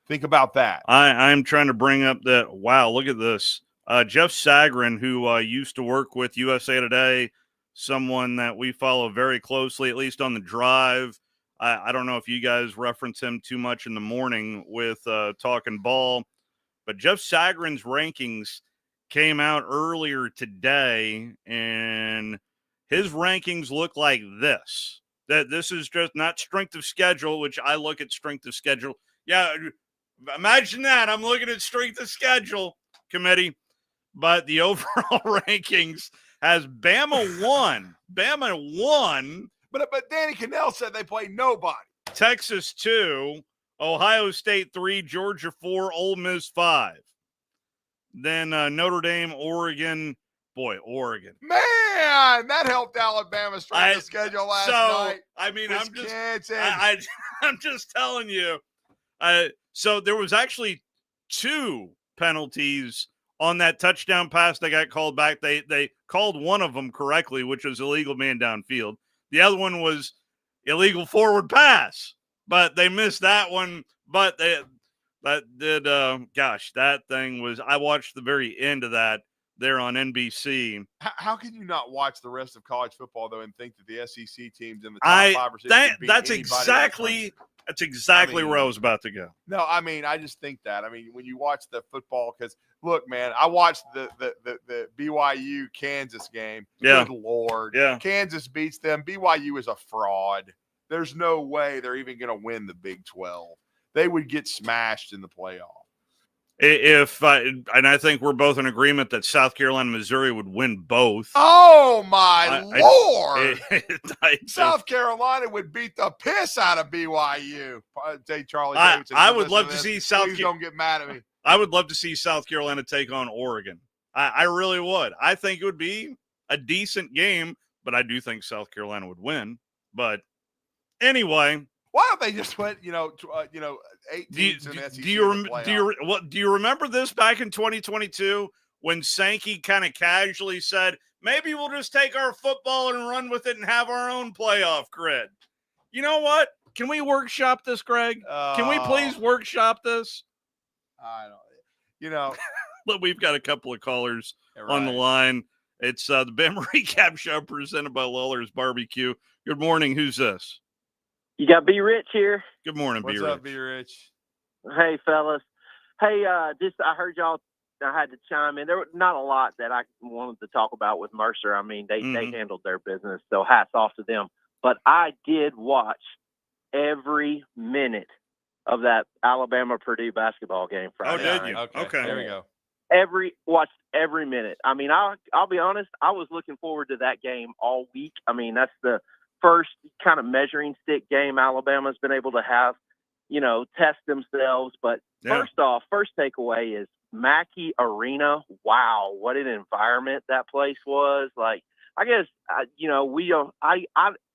Think about that. I'm trying to bring up that. Wow, look at this. Jeff Sagarin, who used to work with USA Today, someone that we follow very closely, at least on the drive. I don't know if you guys reference him too much in the morning with Talking Ball, but Jeff Sagarin's rankings came out earlier today, and his rankings look like this. That this is just not strength of schedule, which I look at strength of schedule. Yeah, imagine that. I'm looking at strength of schedule committee, but the overall rankings has Bama 1. Bama 1. But Danny Cannell said they play nobody. Texas 2, Ohio State 3, Georgia 4, Ole Miss 5. Then Notre Dame, Oregon. Boy, Oregon. Man, that helped Alabama's strength of schedule last night. I mean, Wisconsin. I'm just telling you. So there was actually 2 penalties on that touchdown pass that got called back. They called one of them correctly, which was illegal man downfield. The other one was illegal forward pass, but they missed that one. But that thing was, I watched the very end of that there on NBC. How can you not watch the rest of college football, though, and think that the SEC teams in the top 5 or 6 can beat that's anybody? That's exactly where I was about to go. No, I mean, I just think that. I mean, when you watch the football, because look, man, I watched the BYU Kansas game. Yeah. Good Lord. Yeah. Kansas beats them. BYU is a fraud. There's no way they're even going to win the Big 12. They would get smashed in the playoff. And I think we're both in agreement that South Carolina, Missouri would win both. Oh, my Lord. South Carolina Carolina would beat the piss out of BYU. Say Charlie I Davidson. would love to see South Please don't get mad at me. I would love to see South Carolina take on Oregon. I really would. I think it would be a decent game, but I do think South Carolina would win. But anyway, why don't they just win? 8 teams in the SEC. Do you remember this back in 2022 when Sankey kind of casually said, maybe we'll just take our football and run with it and have our own playoff grid? You know what? Can we workshop this, Greg? Can we please workshop this? I don't. Look, we've got a couple of callers on the line. It's the Bama Recap Show presented by LawLers BBQ. Good morning. Who's this? You got B Rich here. Good morning, B Rich. What's up, B Rich? Hey, fellas. Hey, I heard y'all. I had to chime in. There was not a lot that I wanted to talk about with Mercer. I mean, they handled their business, so hats off to them. But I did watch every minute of that Alabama-Purdue basketball game Friday night. Did you? Okay. There we go. Watched every minute. I mean, I'll be honest. I was looking forward to that game all week. I mean, that's the first kind of measuring stick game Alabama's been able to have, test themselves. But first takeaway is Mackey Arena. Wow, what an environment that place was. Like, I guess, we don't.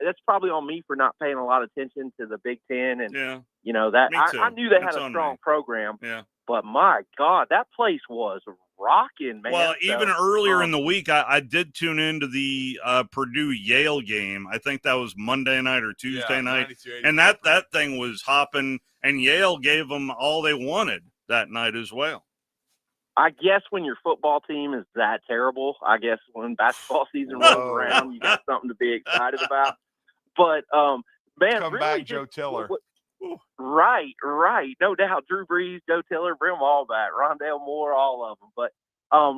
That's probably on me for not paying a lot of attention to the Big Ten, and that I knew they had a strong program. Yeah. But my God, that place was rocking, man. Well, even earlier in the week, I did tune into the Purdue-Yale game. I think that was Monday night or Tuesday night. And that thing was hopping, and Yale gave them all they wanted that night as well. I guess when your football team is that terrible, I guess when basketball season rolls around, you got something to be excited about. But, man, Come really back, Joe Tiller. Right. No doubt. Drew Brees, Joe Tiller, bring them all back. Rondale Moore, all of them. But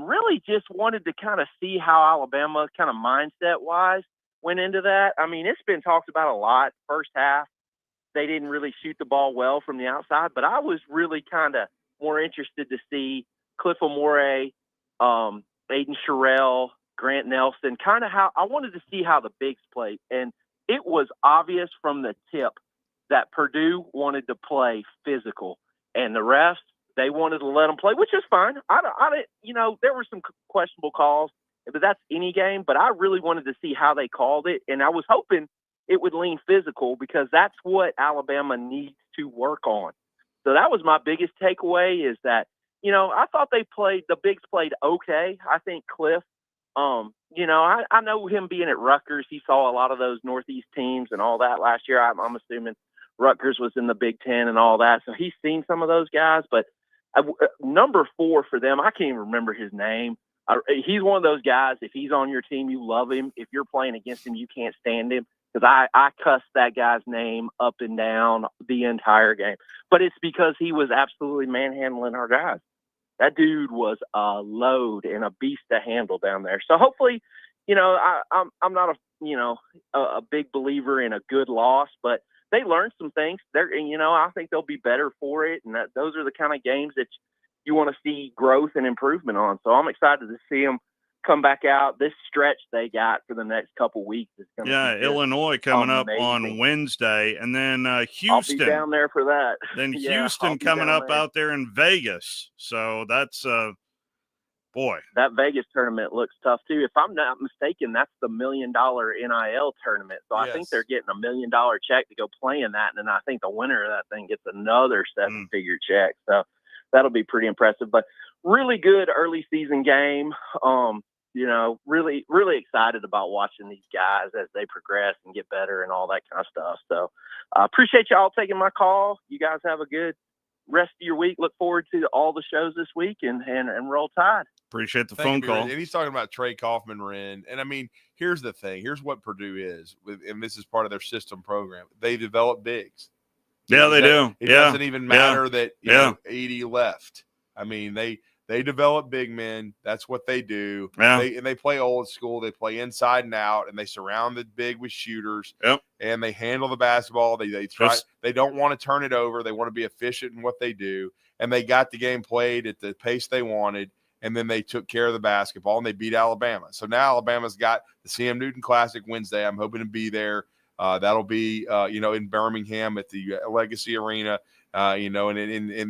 really just wanted to kind of see how Alabama kind of mindset-wise went into that. I mean, it's been talked about a lot. First half, they didn't really shoot the ball well from the outside, but I was really kind of more interested to see Cliff Amore, Aiden Sherrill, Grant Nelson, kind of how I wanted to see how the bigs played. And it was obvious from the tip that Purdue wanted to play physical, and the refs, they wanted to let them play, which is fine. I didn't, there were some questionable calls, but that's any game. But I really wanted to see how they called it, and I was hoping it would lean physical because that's what Alabama needs to work on. So that was my biggest takeaway is that, I thought the bigs played okay. I think Cliff, I know him being at Rutgers, he saw a lot of those Northeast teams and all that last year. I'm assuming Rutgers was in the Big Ten and all that. So he's seen some of those guys, but number 4 for them, I can't even remember his name. He's one of those guys, if he's on your team, you love him. If you're playing against him, you can't stand him. Because I cussed that guy's name up and down the entire game. But it's because he was absolutely manhandling our guys. That dude was a load and a beast to handle down there. So hopefully, I'm not a big believer in a good loss, but they learned some things. I think they'll be better for it. And those are the kind of games that you want to see growth and improvement on. So I'm excited to see them come back out. This stretch they got for the next couple weeks is going to be Illinois coming amazing. up on Wednesday, and then Houston. I'll be down there for that. Then Yeah, Houston coming up out there in Vegas. So that's boy. That Vegas tournament looks tough too. If I'm not mistaken, that's the $1 million NIL tournament. So I think they're getting $1 million check to go play in that, and then I think the winner of that thing gets another 7-figure check. So that'll be pretty impressive. But really good early season game. Really, really excited about watching these guys as they progress and get better and all that kind of stuff. So appreciate y'all taking my call. You guys have a good rest of your week. Look forward to all the shows this week and roll tide. Appreciate the Thank phone you, call. And he's talking about Trey Kaufman-Renn. And I mean, here's the thing. Here's what Purdue is, and this is part of their system program. They develop bigs. Yeah, they do. It Yeah. doesn't even matter that Yeah. know, 80 left. I mean, they develop big men. That's what they do. Yeah. They play old school. They play inside and out, and they surround the big with shooters. Yep. And they handle the basketball. They try. They don't want to turn it over. They want to be efficient in what they do. And they got the game played at the pace they wanted. And then they took care of the basketball, and they beat Alabama. So now Alabama's got the CM Newton Classic Wednesday. I'm hoping to be there. That'll be, in Birmingham at the Legacy Arena, and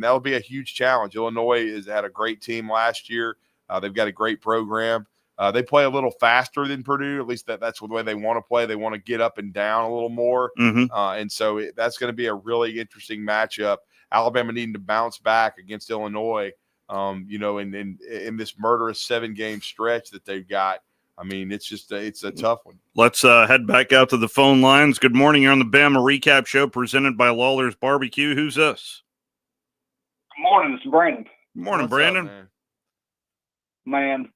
that'll be a huge challenge. Illinois has had a great team last year. They've got a great program. They play a little faster than Purdue. At least that's the way they want to play. They want to get up and down a little more. Mm-hmm. And so that's going to be a really interesting matchup. Alabama needing to bounce back against Illinois, in this murderous 7-game stretch that they've got. I mean, it's a tough one. Let's head back out to the phone lines. Good morning. You're on the Bama Recap Show presented by LawLers BBQ. Who's this? Good morning. It's Brandon. Good morning, What's Brandon. up, Man,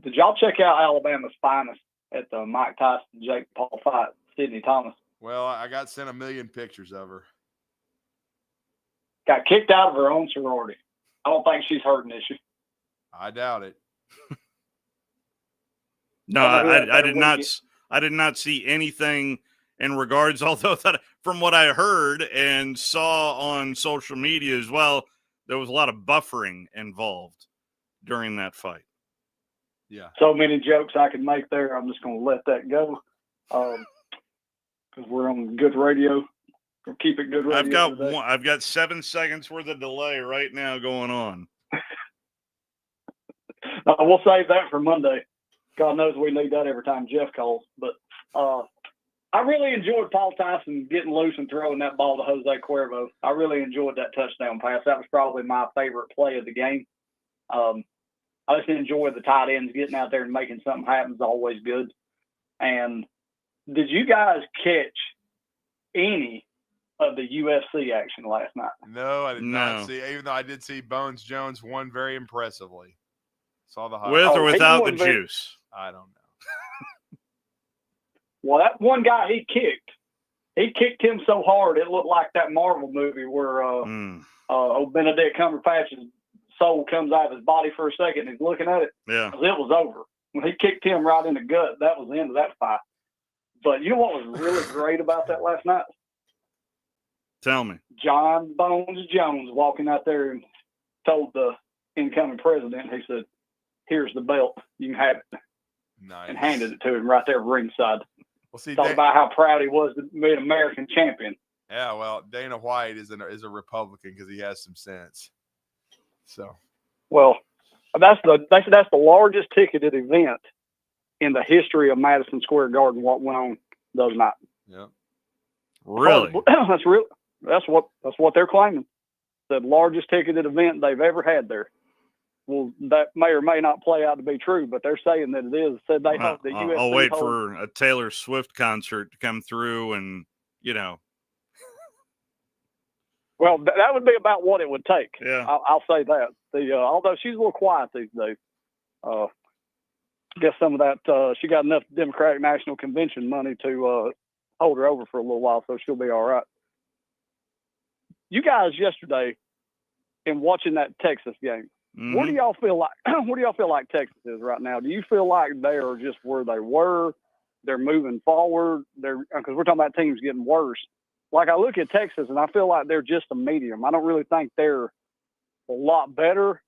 did y'all check out Alabama's finest at the Mike Tyson, Jake Paul fight, Sydney Thomas? Well, I got sent 1 million pictures of her. Got kicked out of her own sorority. I don't think she's hurting, is she? I doubt it. No, I did not. I did not see anything in regards. Although from what I heard and saw on social media as well, there was a lot of buffering involved during that fight. Yeah. So many jokes I could make there. I'm just going to let that go because we're on good radio. We'll keep it good radio. I've got 7 seconds worth of delay right now going on. We'll save that for Monday. God knows we need that every time Jeff calls. But I really enjoyed Paul Tyson getting loose and throwing that ball to Jose Cuervo. I really enjoyed that touchdown pass. That was probably my favorite play of the game. I just enjoyed the tight ends getting out there and making something happen is always good. And did you guys catch any of the UFC action last night? No, I did not see. Even though I did see Bones Jones won very impressively. Saw the with or without the juice. I don't know. Well, that one guy he kicked him so hard it looked like that Marvel movie where old Benedict Cumberbatch's soul comes out of his body for a second and he's looking at it. Yeah, it was over when he kicked him right in the gut. That was the end of that fight. But you know what was really great about that last night? Tell me. John Bones Jones walking out there and told the incoming president, he said, "Here's the belt. You can have it." Nice. And handed it to him right there ringside. Well, see, Talked about how proud he was to be an American champion. Yeah, well, Dana White is a Republican because he has some sense. So, well, they said that's the largest ticketed event in the history of Madison Square Garden. What went on the other night? Yeah, really? That's real. That's what they're claiming. The largest ticketed event they've ever had there. Well, that may or may not play out to be true, but they're saying that it is. Said they hope that USC. I'll wait for a Taylor Swift concert to come through, and Well, that would be about what it would take. Yeah, I'll say that. Although she's a little quiet these days, I guess some of that she got enough Democratic National Convention money to hold her over for a little while, so she'll be all right. You guys yesterday, in watching that Texas game, where do y'all feel like? Where do y'all feel like Texas is right now? Do you feel like they are just where they were? They're moving forward. Because we're talking about teams getting worse. Like I look at Texas and I feel like they're just a medium. I don't really think they're a lot better.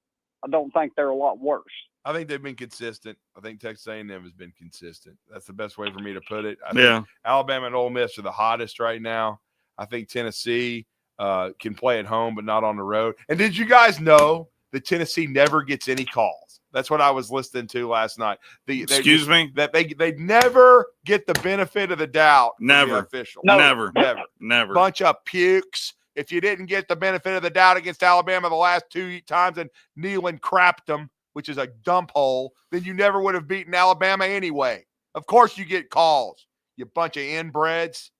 I don't think they're a lot worse. I think they've been consistent. I think Texas A&M has been consistent. That's the best way for me to put it. I think Alabama and Ole Miss are the hottest right now. I think Tennessee can play at home, but not on the road. And did you guys know that Tennessee never gets any calls? That's what I was listening to last night. Excuse me? That they never get the benefit of the doubt. Never. Official. Never. Bunch of pukes. If you didn't get the benefit of the doubt against Alabama the last 2 times and Neyland crapped them, which is a dump hole, then you never would have beaten Alabama anyway. Of course you get calls, you bunch of inbreds.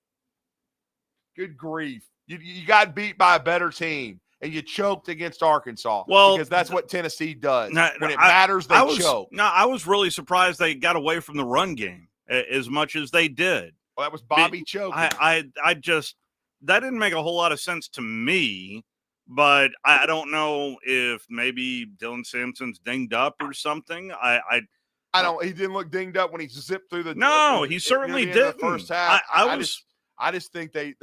Good grief. You got beat by a better team. And you choked against Arkansas. Well, because that's what Tennessee does. When it matters, they choke. No, I was really surprised they got away from the run game as much as they did. Well, that was Bobby choking. I just that didn't make a whole lot of sense to me. But I don't know if maybe Dylan Sampson's dinged up or something. I don't. He didn't look dinged up when he zipped through the. No, he certainly didn't. The first half. I just think they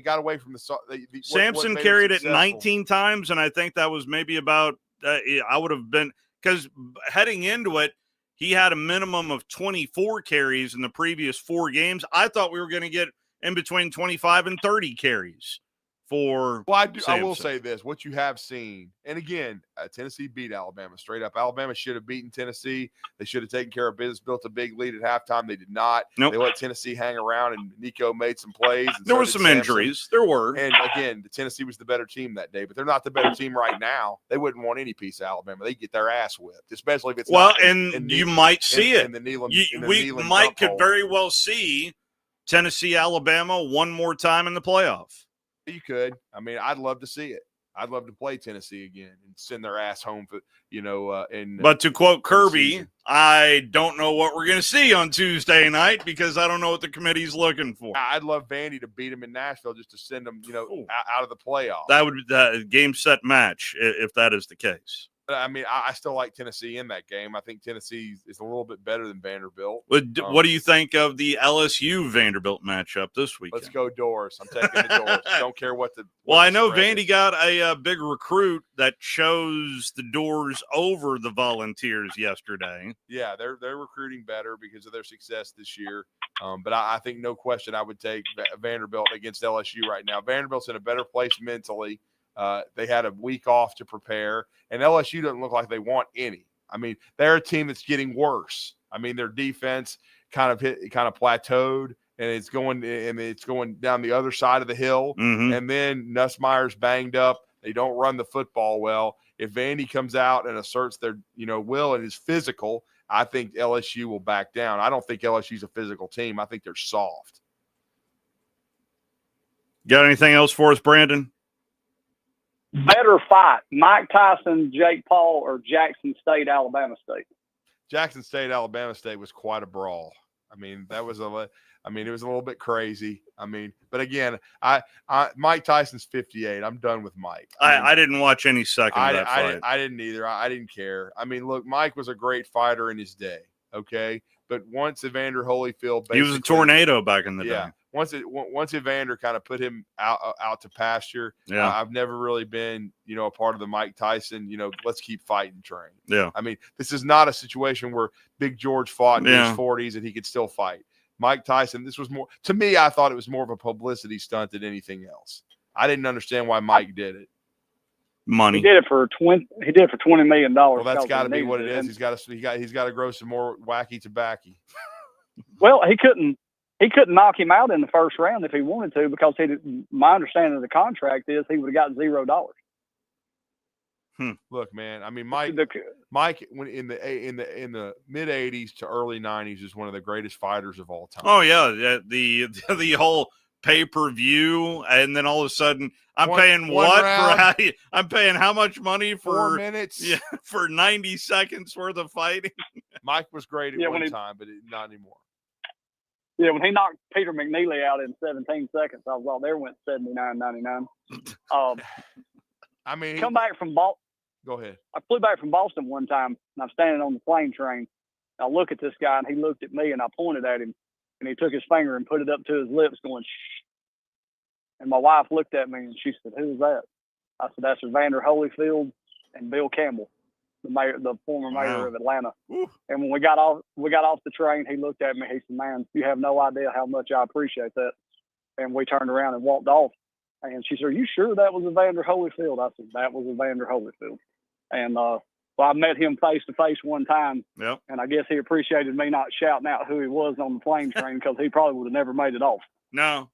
got away from the. Samson carried it 19 times, and I think that was maybe about. I would have been because heading into it, he had a minimum of 24 carries in the previous 4 games. I thought we were going to get in between 25 and 30 carries for. Well, I will say this: what you have seen, and again, Tennessee beat Alabama straight up. Alabama should have beaten Tennessee. They should have taken care of business, built a big lead at halftime. They did not. Nope. They let Tennessee hang around, and Nico made some plays. And there were some injuries. There were. And again, the Tennessee was the better team that day, but they're not the better team right now. They wouldn't want any piece of Alabama. They get their ass whipped, especially if it's you might see it. We could very well see Tennessee, Alabama one more time in the playoff. You could. I mean, I'd love to see it. I'd love to play Tennessee again and send their ass home for, But to quote Kirby, I don't know what we're going to see on Tuesday night because I don't know what the committee's looking for. I'd love Vandy to beat them in Nashville just to send them, out of the playoff. That would be the game, set, match if that is the case. I mean, I still like Tennessee in that game. I think Tennessee is a little bit better than Vanderbilt. What do you think of the LSU Vanderbilt matchup this weekend? Let's go Doors. I'm taking the Doors. Don't care what the. Well, I know Vandy got a big recruit that chose the Doors over the Volunteers yesterday. Yeah, they're recruiting better because of their success this year. But I think no question I would take Vanderbilt against LSU right now. Vanderbilt's in a better place mentally. They had a week off to prepare, and LSU doesn't look like they want any. I mean, they're a team that's getting worse. I mean, their defense kind of plateaued, and it's going down the other side of the hill. Mm-hmm. And then Nussmeier's banged up. They don't run the football well. If Vandy comes out and asserts their will and is physical, I think LSU will back down. I don't think LSU's a physical team. I think they're soft. Got anything else for us, Brandon? Better fight, Mike Tyson, Jake Paul, or Jackson State, Alabama State? Jackson State, Alabama State was quite a brawl. I mean, it was a little bit crazy. I mean, but again, Mike Tyson's 58. I'm done with Mike. I didn't watch any second of that fight. I didn't either. I didn't care. I mean, look, Mike was a great fighter in his day. Okay. But once Evander Holyfield, he was a tornado back in the day. once Evander kind of put him out to pasture, I've never really been, a part of the Mike Tyson, let's keep fighting train. Yeah. I mean, this is not a situation where Big George fought in his 40s and he could still fight. Mike Tyson, this was more, to me, I thought it was more of a publicity stunt than anything else. I didn't understand why Mike did it. Money. He did it for $20 million. Well, that's got to be what it is. He's got to grow some more wacky tobacco. Well, he couldn't knock him out in the first round if he wanted to, because my understanding of the contract is he would have got $0. Look, man. I mean, Mike, when in the mid '80s to early '90s, is one of the greatest fighters of all time. Oh yeah, the whole pay-per-view, and then all of a sudden I'm paying how much money for 4 minutes? Yeah, for 90 seconds worth of fighting. Mike was great at one time, but not anymore. Yeah, when he knocked Peter McNeely out in 17 seconds, I was all there, went 79.99. I mean, come back from Boston. Go ahead. I flew back from Boston one time, and I'm standing on the plane train. I look at this guy, and he looked at me, and I pointed at him, and he took his finger and put it up to his lips, going, shh. And my wife looked at me, and she said, "Who's that?" I said, "That's Evander Holyfield and Bill Campbell, the former mayor of Atlanta." Ooh. And when we got off the train, he looked at me. He said, "Man, you have no idea how much I appreciate that." And we turned around and walked off. And she said, "Are you sure that was Evander Holyfield?" I said, "That was Evander Holyfield." And so I met him face to face one time. Yep. And I guess he appreciated me not shouting out who he was on the plane train, because he probably would have never made it off. No.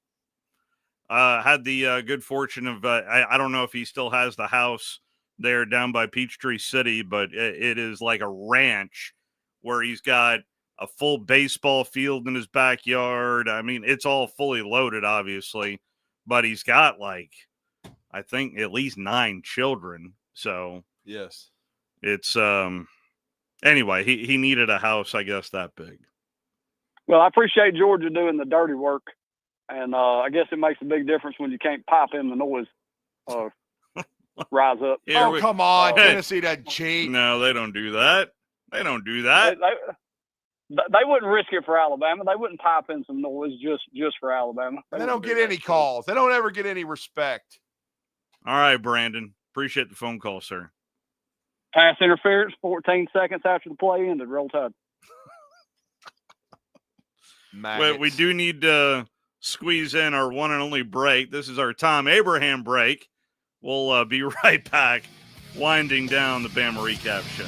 Had the good fortune of I don't know if he still has the house there down by Peachtree City, but it is like a ranch where he's got a full baseball field in his backyard. I mean, it's all fully loaded, obviously, but he's got I think at least 9 children. So yes, it's anyway, he needed a house, I guess, that big. Well, I appreciate Georgia doing the dirty work. And I guess it makes a big difference when you can't pipe in the noise. Rise up. Come on. Tennessee doesn't cheat. No, they don't do that. They don't do that. They wouldn't risk it for Alabama. They wouldn't pipe in some noise just for Alabama. They don't get any calls. They don't ever get any respect. All right, Brandon. Appreciate the phone call, sir. Pass interference, 14 seconds after the play ended. Roll Tide. Wait, we do need to squeeze in our one and only break. This is our Tom Abraham break. We'll be right back, winding down the Bama Recap Show.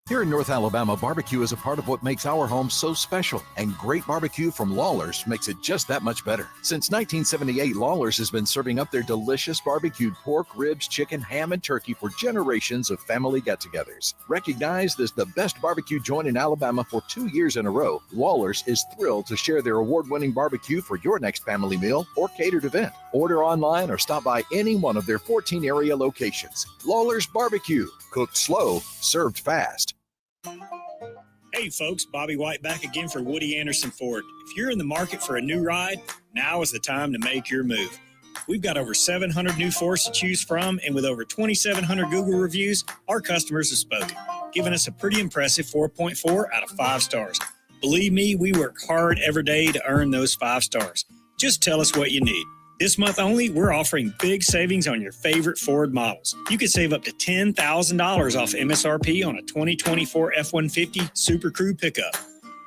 Here in North Alabama, barbecue is a part of what makes our home so special, and great barbecue from LawLers makes it just that much better. Since 1978, LawLers has been serving up their delicious barbecued pork, ribs, chicken, ham, and turkey for generations of family get-togethers. Recognized as the best barbecue joint in Alabama for 2 years in a row, LawLers is thrilled to share their award-winning barbecue for your next family meal or catered event. Order online or stop by any one of their 14 area locations. LawLers Barbecue, cooked slow, served fast. Hey folks, Bobby White back again for Woody Anderson Ford. If you're in the market for a new ride, now is the time to make your move. We've got over 700 new Fords to choose from, and with over 2,700 Google reviews, our customers have spoken, giving us a pretty impressive 4.4 out of 5 stars. Believe me, we work hard every day to earn those 5 stars. Just tell us what you need. This month only, we're offering big savings on your favorite Ford models. You could save up to $10,000 off MSRP on a 2024 F-150 Super Crew pickup.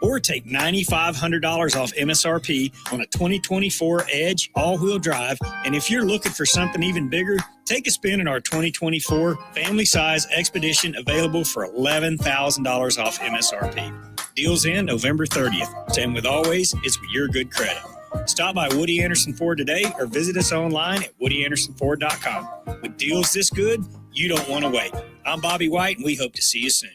Or take $9,500 off MSRP on a 2024 Edge all-wheel drive. And if you're looking for something even bigger, take a spin in our 2024 family-size Expedition, available for $11,000 off MSRP. Deals end November 30th. And with always, it's with your good credit. Stop by Woody Anderson Ford today or visit us online at WoodyAndersonFord.com. With deals this good, you don't want to wait. I'm Bobby White, and we hope to see you soon.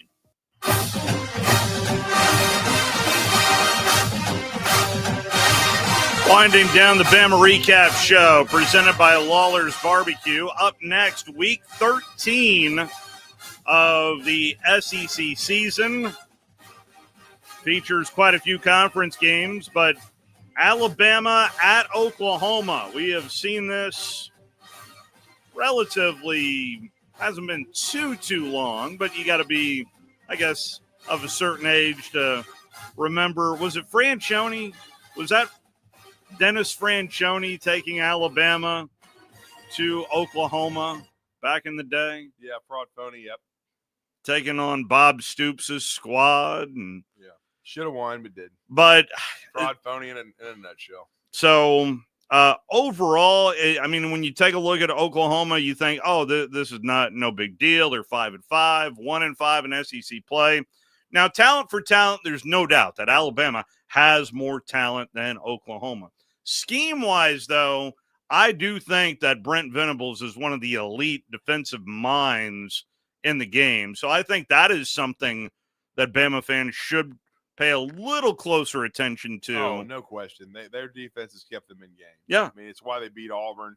Winding down the Bama Recap Show, presented by LawLers Barbecue. Up next, week 13 of the SEC season. Features quite a few conference games, but Alabama at Oklahoma. We have seen this relatively, hasn't been too long, but you got to be, I guess, of a certain age to remember. Was it Franchione Was that Dennis Franchione taking Alabama to Oklahoma back in the day? Yeah, Fraud Phony, yep. Taking on Bob Stoops' squad. And yeah, should have won, but didn't. But Fraud Phony in a nutshell. So overall, I mean, when you take a look at Oklahoma, you think, oh, this is no big deal. They're 5-5, 1-5 in SEC play. Now, talent for talent, there's no doubt that Alabama has more talent than Oklahoma. Scheme-wise, though, I do think that Brent Venables is one of the elite defensive minds in the game. So I think that is something that Bama fans should pay a little closer attention to. Oh, no question. Their defense has kept them in game. Yeah. I mean, it's why they beat Auburn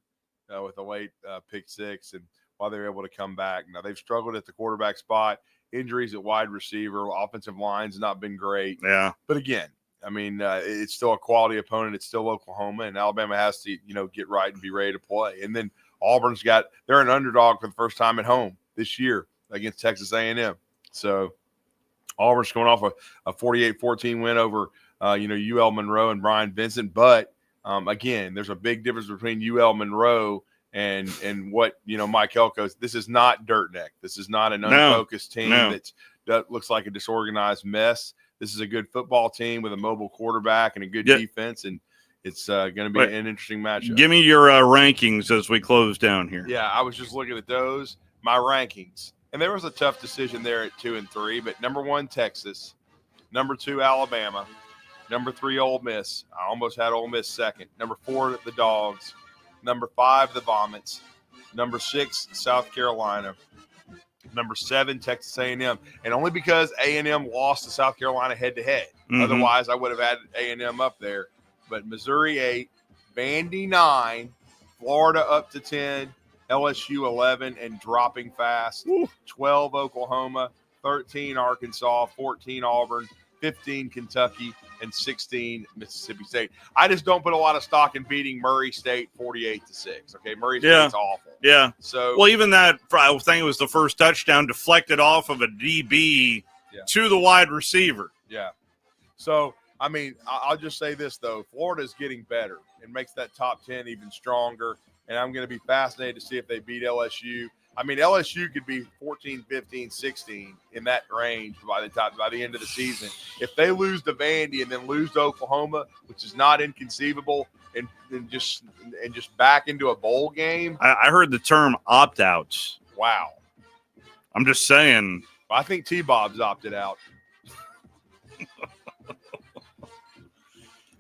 with a late pick six and why they were able to come back. Now, they've struggled at the quarterback spot. Injuries at wide receiver. Offensive line's not been great. Yeah. But again, I mean, it's still a quality opponent. It's still Oklahoma, and Alabama has to, get right and be ready to play. And then Auburn's they're an underdog for the first time at home this year against Texas A&M. So Auburn's coming off a 48-14 win over, UL Monroe and Brian Vincent. But, again, there's a big difference between UL Monroe and what, Mike Elko's. This is not dirt neck. This is not an unfocused team that looks like a disorganized mess. This is a good football team with a mobile quarterback and a good defense, and it's going to be an interesting matchup. Give me your rankings as we close down here. Yeah, I was just looking at those, my rankings. And there was a tough decision there at 2 and 3, but number 1, Texas. Number 2, Alabama. Number 3, Ole Miss. I almost had Ole Miss second. Number 4, the Dogs. Number 5, the Vomits. Number 6, South Carolina. Number 7, Texas A&M. And only because A&M lost to South Carolina head-to-head. Mm-hmm. Otherwise, I would have added A&M up there. But Missouri 8, Vandy 9, Florida up to 10, LSU 11 and dropping fast, 12 Oklahoma, 13 Arkansas, 14 Auburn, 15 Kentucky, and 16 Mississippi State. I just don't put a lot of stock in beating Murray State 48-6. Okay, Murray State's awful. Yeah. So well, even that, I think it was the first touchdown deflected off of a DB to the wide receiver. Yeah. So I mean, I'll just say this though: Florida's getting better and makes that top 10 even stronger. And I'm going to be fascinated to see if they beat LSU. I mean, LSU could be 14, 15, 16 in that range by the end of the season. If they lose to Vandy and then lose to Oklahoma, which is not inconceivable, and just back into a bowl game. I heard the term opt-outs. Wow. I'm just saying. I think T-Bob's opted out.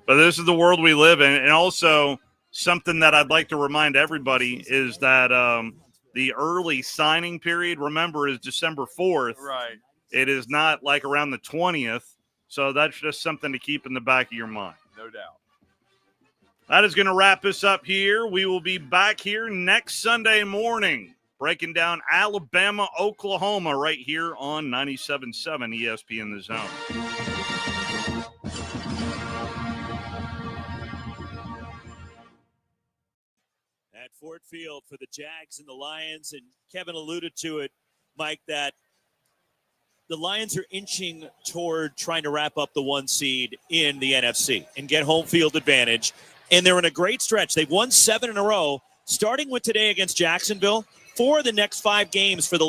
But this is the world we live in. And also something that I'd like to remind everybody is that the early signing period, remember, is December 4th. Right. It is not like around the 20th. So that's just something to keep in the back of your mind. No doubt. That is going to wrap us up here. We will be back here next Sunday morning, breaking down Alabama, Oklahoma, right here on 97.7 ESPN The Zone. At Ford Field for the Jags and the Lions, and Kevin alluded to it, Mike, that the Lions are inching toward trying to wrap up the 1 seed in the NFC and get home field advantage, and they're in a great stretch. They've won 7 in a row, starting with today against Jacksonville. 4 of the next 5 games for the